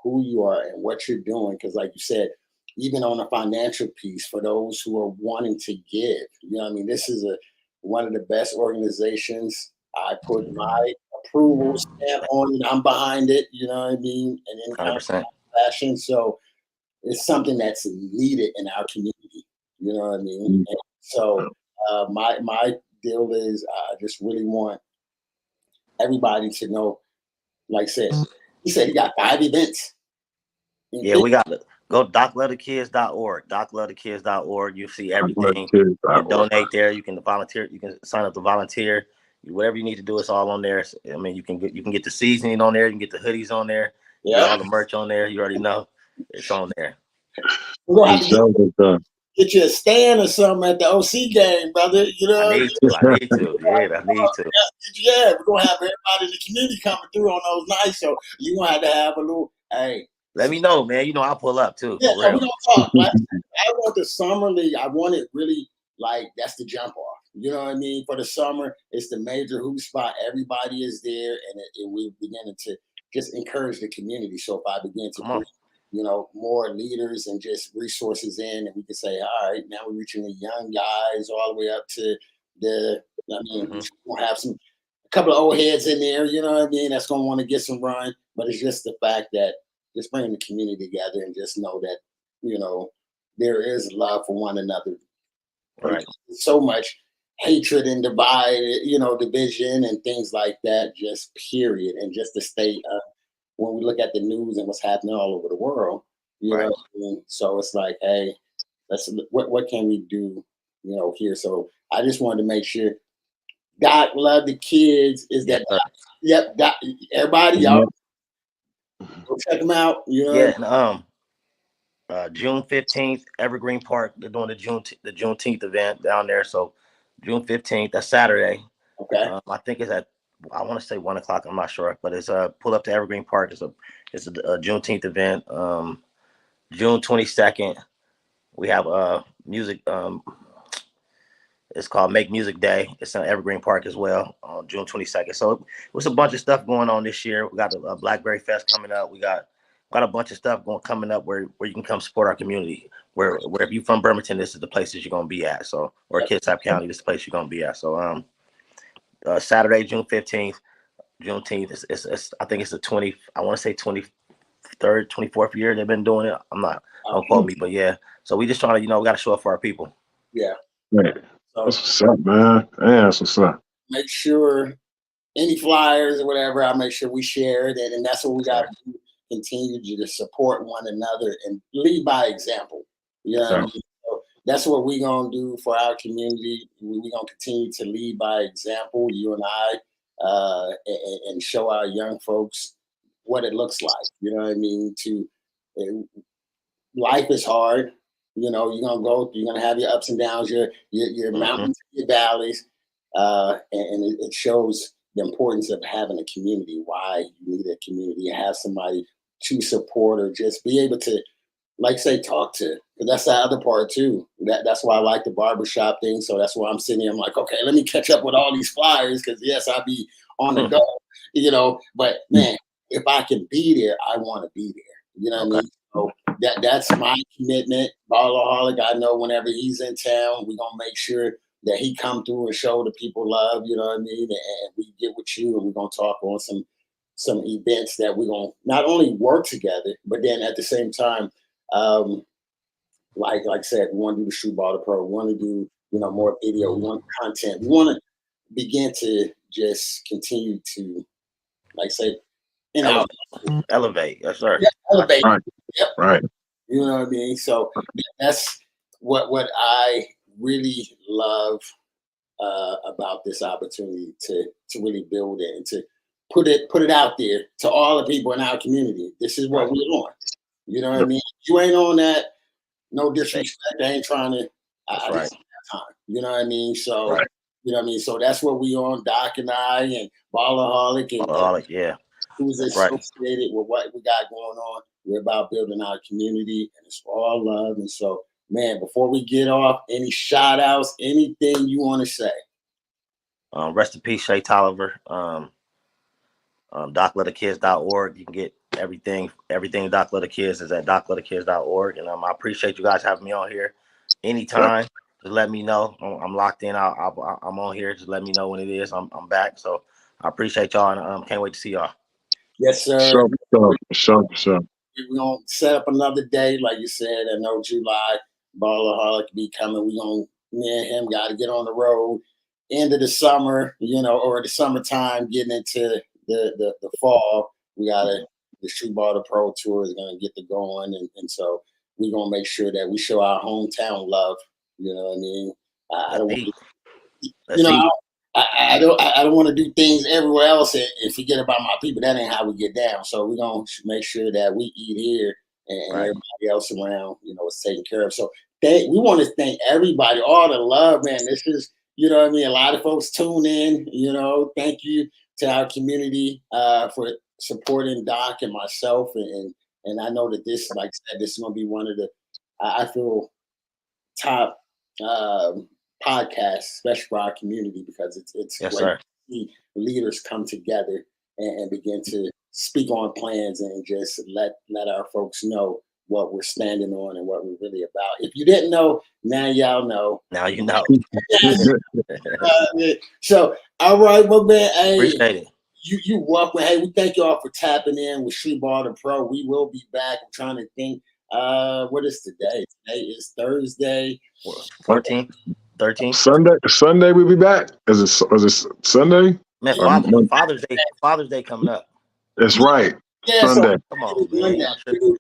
who you are and what you're doing. Because, like you said, even on a financial piece, for those who are wanting to give, you know, what I mean, this is one of the best organizations. I put my approval stamp on it. I'm behind it. You know what I mean? And in kind of fashion, so it's something that's needed in our community. You know what I mean? And so my deal is I just really want everybody to know. Like I said, he said he got 5 events. Yeah, we got go doclovethekids.org. Doclovethekids.org. You see everything. You can donate there. You can volunteer. You can sign up to volunteer. Whatever you need to do, it's all on there. I mean, you can get the seasoning on there. You can get the hoodies on there. Yeah, all the merch on there. You already know it's on there. We're gonna have to get you a stand or something at the OC game, brother. You know, I need to. Yeah, I need to. Yeah, we're gonna have everybody in the community coming through on those nights. So you're gonna have to have a little. Hey, let me know, man. You know, I'll pull up too. Yeah, so we're gonna talk. Right? I want the summer league. I want it really like that's the jump off. You know what I mean? For the summer, it's the major hoop spot. Everybody is there, and we're beginning to just encourage the community. So if I begin to bring, you know, more leaders and just resources in, and we can say, all right, now we're reaching the young guys all the way up to the. I mean, we'll have a couple of old heads in there. You know what I mean? That's gonna want to get some run, but it's just the fact that just bringing the community together and just know that, you know, there is love for one another. Right. So much hatred and division and things like that, just period. And just to stay when we look at the news and what's happening all over the world, you know what I mean? So it's like, hey, what can we do, you know, here? So I just wanted to make sure Doc Love the Kids is that Doc, everybody, y'all go check them out. You know. Yeah, and June 15th, Evergreen Park. They're doing the Juneteenth event down there. So June 15th, that's Saturday. Okay. I think it's I want to say 1:00. I'm not sure, but it's pull up to Evergreen Park. It's a Juneteenth event. June 22nd, we have music. It's called Make Music Day. It's in Evergreen Park as well on June 22nd. So it was a bunch of stuff going on this year. We got a Blackberry Fest coming up. We got a bunch of stuff coming up where you can come support our community. Where if you're from Birmingham, this is the places you're gonna be at. So or Kitsap County, this is the place you're gonna be at. So Saturday, June 15th, Juneteenth. It's I think it's the 20. I want to say 23rd, 24th year they've been doing it. Don't quote me, but yeah. So we just trying to we got to show up for our people. Yeah. Right. That's what's up, man. Yeah, that's what's up. Make sure any flyers or whatever, I'll make sure we share it, and that's what we got to do. Continue to support one another and lead by example. You know what I mean? So that's what we're gonna do for our community. We're gonna continue to lead by example, you and I, and show our young folks what it looks like. You know what I mean? Life is hard. You know, you're gonna have your ups and downs, your mountains, your valleys, and it shows the importance of having a community. Why you need a community, have somebody to support or just be able to, like say, talk to. 'Cause that's the other part too. That's why I like the barbershop thing. So that's why I'm sitting here. I'm like, okay, let me catch up with all these flyers because yes, I'll be on the go, But man, if I can be there, I want to be there. You know what I mean? So that's my commitment. Ballaholic, I know whenever he's in town, we're gonna make sure that he come through and show the people love. You know what I mean? And we get with you, and we're gonna talk on some events that we're gonna not only work together, but then at the same time. Like I said, we want to do the Streetball the Pro. We want to do more video. We want content. We want to begin to just continue to, like I said, elevate. Yes, sir. Yeah, elevate. Right. Yep. Right. You know what I mean? So that's what I really love about this opportunity to really build it and to put it out there to all the people in our community. This is what we're on. You know what I mean? If you ain't on that. No disrespect. I ain't trying to. I right. just have time. You know what I mean? So you know what I mean. So that's what we on. Doc and I and Ballaholic and yeah. Who's associated with what we got going on. We're about building our community, and it's all love. And so, man, before we get off, any shout outs, anything you want to say? Rest in peace, Shay Tolliver. DocLetterKids.org. You can get everything Doc Letter Kids is at DocLetterKids.org. And I appreciate you guys having me on here. Anytime, just let me know. I'm locked in. I'm on here. Just let me know when it is. I'm back. So I appreciate y'all, and can't wait to see y'all. Yes, sir. Sure. We're gonna set up another day, like you said. I know July Ballaholic be coming. Me and him got to get on the road. End of the summer, or the summertime, getting into the fall. We got the Streetball the Pro Tour is gonna get to going, and so we're gonna make sure that we show our hometown love. You know what I mean? I don't want I don't want to do things everywhere else and forget about my people. That ain't how we get down. So we're gonna make sure that we eat here and everybody else around, is taken care of. So we want to thank everybody, all the love, man. This is, you know what I mean? A lot of folks tune in, thank you to our community for supporting Doc and myself. And I know that this, like I said, this is going to be one of the, I feel, top podcasts, especially for our community, because it's yes, great to see leaders come together and begin to speak on plans and just let our folks know what we're standing on and what we're really about. If you didn't know, now y'all know. Now you know. So, all right, well, man, hey, appreciate it. You welcome. Hey, we thank you all for tapping in with Streetball the Pro. We will be back. I'm trying to think. What is today? Today is Thursday. 14th, 13th. Sunday we'll be back. Is it Sunday? Man, Father's Day coming up. That's right. Yeah, Sunday. Come on, man.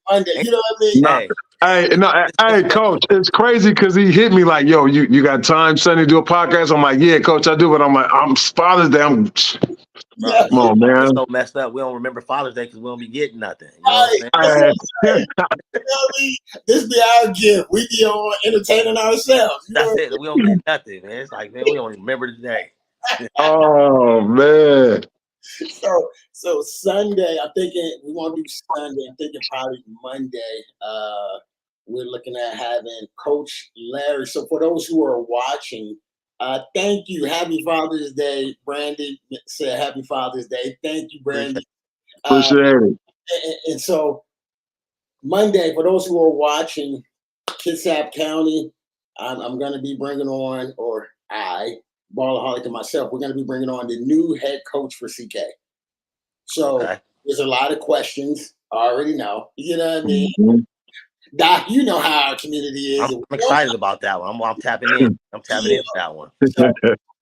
Monday. You know what I mean? Hey, Coach, it's crazy because he hit me like, yo, you got time Sunday to do a podcast? I'm like, yeah, Coach, I do. But I'm like, I'm Father's Day. Come on, man. It's so messed up. We don't remember Father's Day because we don't be getting nothing. You know what I'm saying? This be our gift. We be on entertaining ourselves. That's it. We don't get nothing, man. It's like, man, we don't even remember the day. Oh, man. So Sunday, I'm thinking we want to do Sunday. I'm thinking probably Monday. We're looking at having Coach Larry. So for those who are watching, thank you. Happy Father's Day. Brandy said Happy Father's Day. Thank you, Brandy. Appreciate it. And so Monday, for those who are watching, Kitsap County, I'm going to be bringing on, or Ballaholic and myself, we're going to be bringing on the new head coach for CK. So there's a lot of questions. I already know. You know what I mean? Mm-hmm. Doc, you know how our community is. I'm excited about that one. I'm tapping in. I'm tapping into that one. So,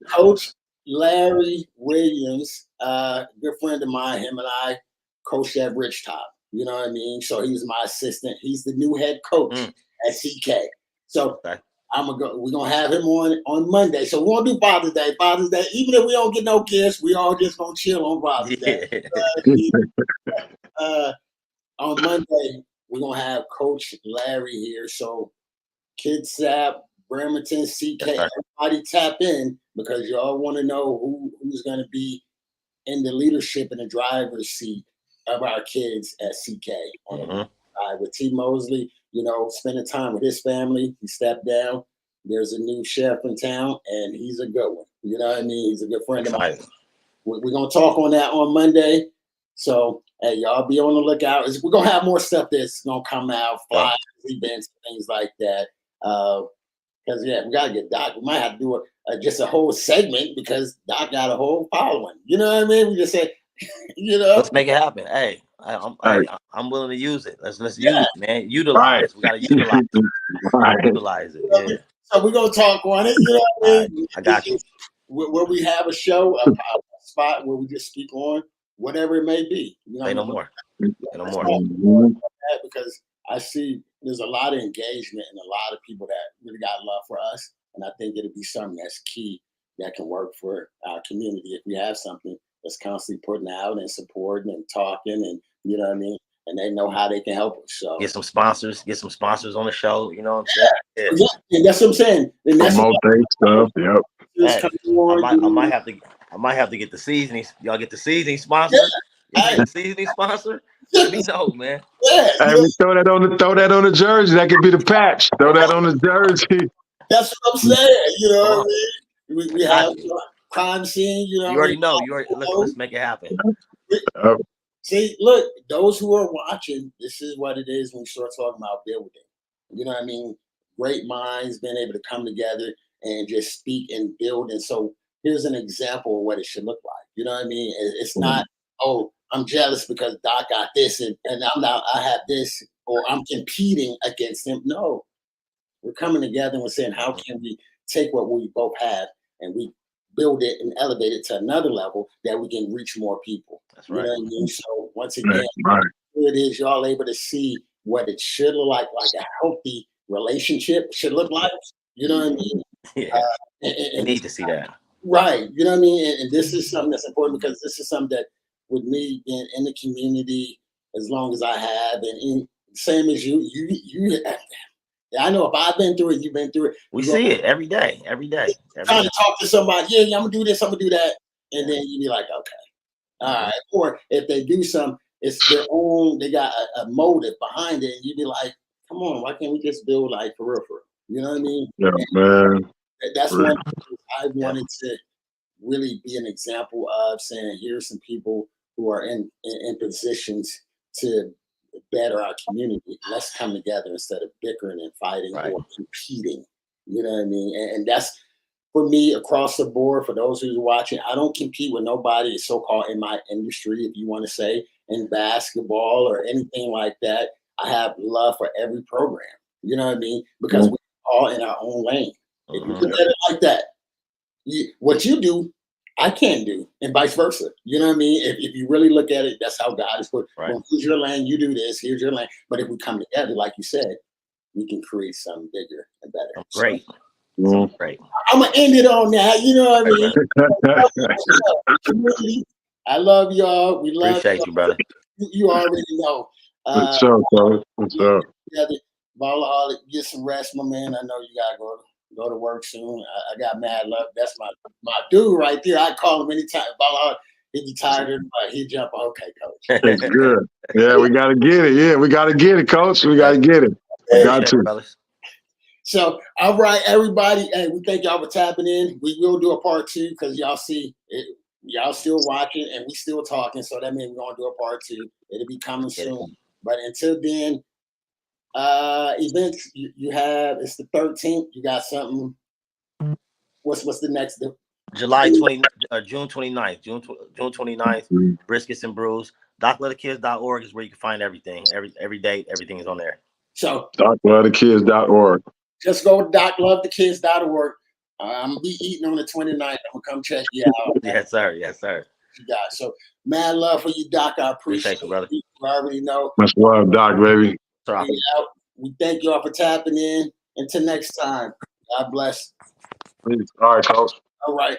Coach Larry Williams, good friend of mine, him and I coached at Ridgetop. You know what I mean? So he's my assistant. He's the new head coach at CK. So we're gonna have him on Monday. So we won't do Father's Day. Father's Day, even if we don't get no gifts, we all just gonna chill on Father's Day. On Monday, we're gonna have Coach Larry here. So Kitsap, Bremerton, CK, everybody tap in because y'all want to know who's gonna be in the leadership and the driver's seat of our kids at CK. With T. Mosley, spending time with his family. He stepped down. There's a new sheriff in town, and he's a good one. You know what I mean? He's a good friend of mine. We're going to talk on that on Monday. So, hey, y'all be on the lookout. We're going to have more stuff that's going to come out, flyers, events, things like that. Because, we got to get Doc. We might have to do just a whole segment because Doc got a whole following. You know what I mean? We just said, Let's make it happen. Hey, I'm willing to use it. Let's use it, man. Utilize. We got to utilize it. Utilize it. Yeah. So we're going to talk on it. You know what I mean? I got you. Where we have a show, a spot where we just speak on whatever it may be. Say no more. Because I see there's a lot of engagement and a lot of people that really got love for us. And I think it'll be something that's key that can work for our community if we have something that's constantly putting out and supporting and talking and, you know what I mean? And they know how they can help us. So get some sponsors on the show. You know what I'm saying? Yeah, that's what I'm saying. And that's stuff. Yep. I might have to get the seasoning. Y'all get the seasoning sponsor. The seasoning sponsor. Let me know, man. Yeah. Hey, we throw that on the jersey. That could be the patch. Throw that on the jersey. That's what I'm saying. You know what I mean? We have crime scene. You know. You already know. Let's make it happen. See, look, those who are watching, this is what it is when we start talking about building. You know what I mean? Great minds being able to come together and just speak and build. And so here's an example of what it should look like. You know what I mean? It's not, I'm jealous because Doc got this and I have this, or I'm competing against him. No, we're coming together and we're saying, how can we take what we both have and we build it and elevate it to another level that we can reach more people. That's right. You know what I mean? So once again, here it is, y'all able to see what it should look like a healthy relationship should look like. You know what I mean? Yeah. You need to see that. Right. You know what I mean? And this is something that's important because this is something that with me being in the community as long as I have, and same as you I know if I've been through it, you've been through it. We see it every day. Trying to talk to somebody, I'm gonna do this, I'm gonna do that, and then you be like, okay, all right. Or if they do something, it's their own. They got a motive behind it, and you be like, come on, why can't we just build like for real? You know what I mean? Yeah, man. That's one I wanted to really be an example of saying, here's some people who are in positions to better our community. Let's come together instead of bickering and fighting or competing. You know what I mean? And that's for me across the board. For those who's watching, I don't compete with nobody so-called in my industry, if you want to say, in basketball or anything like that. I have love for every program. You know what I mean? Because we're all in our own lane. If you look at it like that, what you do, I can't do, and vice versa. You know what I mean? If you really look at it, that's how God is put. Right. Well, here's your lane, you do this, here's your lane. But if we come together, like you said, we can create something bigger and better. Great. So, great. I'm going to end it on that. You know what I mean? I love y'all. We love Appreciate you, brother. You already know. What's up, brother? What's up? Ballaholic, get some rest, my man. I know you got to go to work soon. I got mad love. That's my dude right there. I call him anytime. Ballaholic, he'd be tired, but he'd jump. Okay, coach. It's good. Yeah, we got to get it. Yeah, we got to get it, coach. We got to get it. Got to. So, all right, everybody. Hey, we thank y'all for tapping in. We will do a part 2 because y'all see it. Y'all still watching and we still talking. So that means we're going to do a part 2. It'll be coming soon. But until then, events you have, it's the 13th. You got something. What's the next? June 29th. June 29th. Briskets and Brews. DocLoveTheKids.org is where you can find everything. Every day, everything is on there. So DocLoveTheKids.org. Just go to DocLoveTheKids.org. I'm gonna be eating on the 29th. I'm gonna come check you out. Yes, sir. Yes, sir. You guys. So mad love for you, Doc. I appreciate you, brother. You already know. Much love, Doc, baby. We thank y'all for tapping in. Until next time. God bless. All right, coach. All right.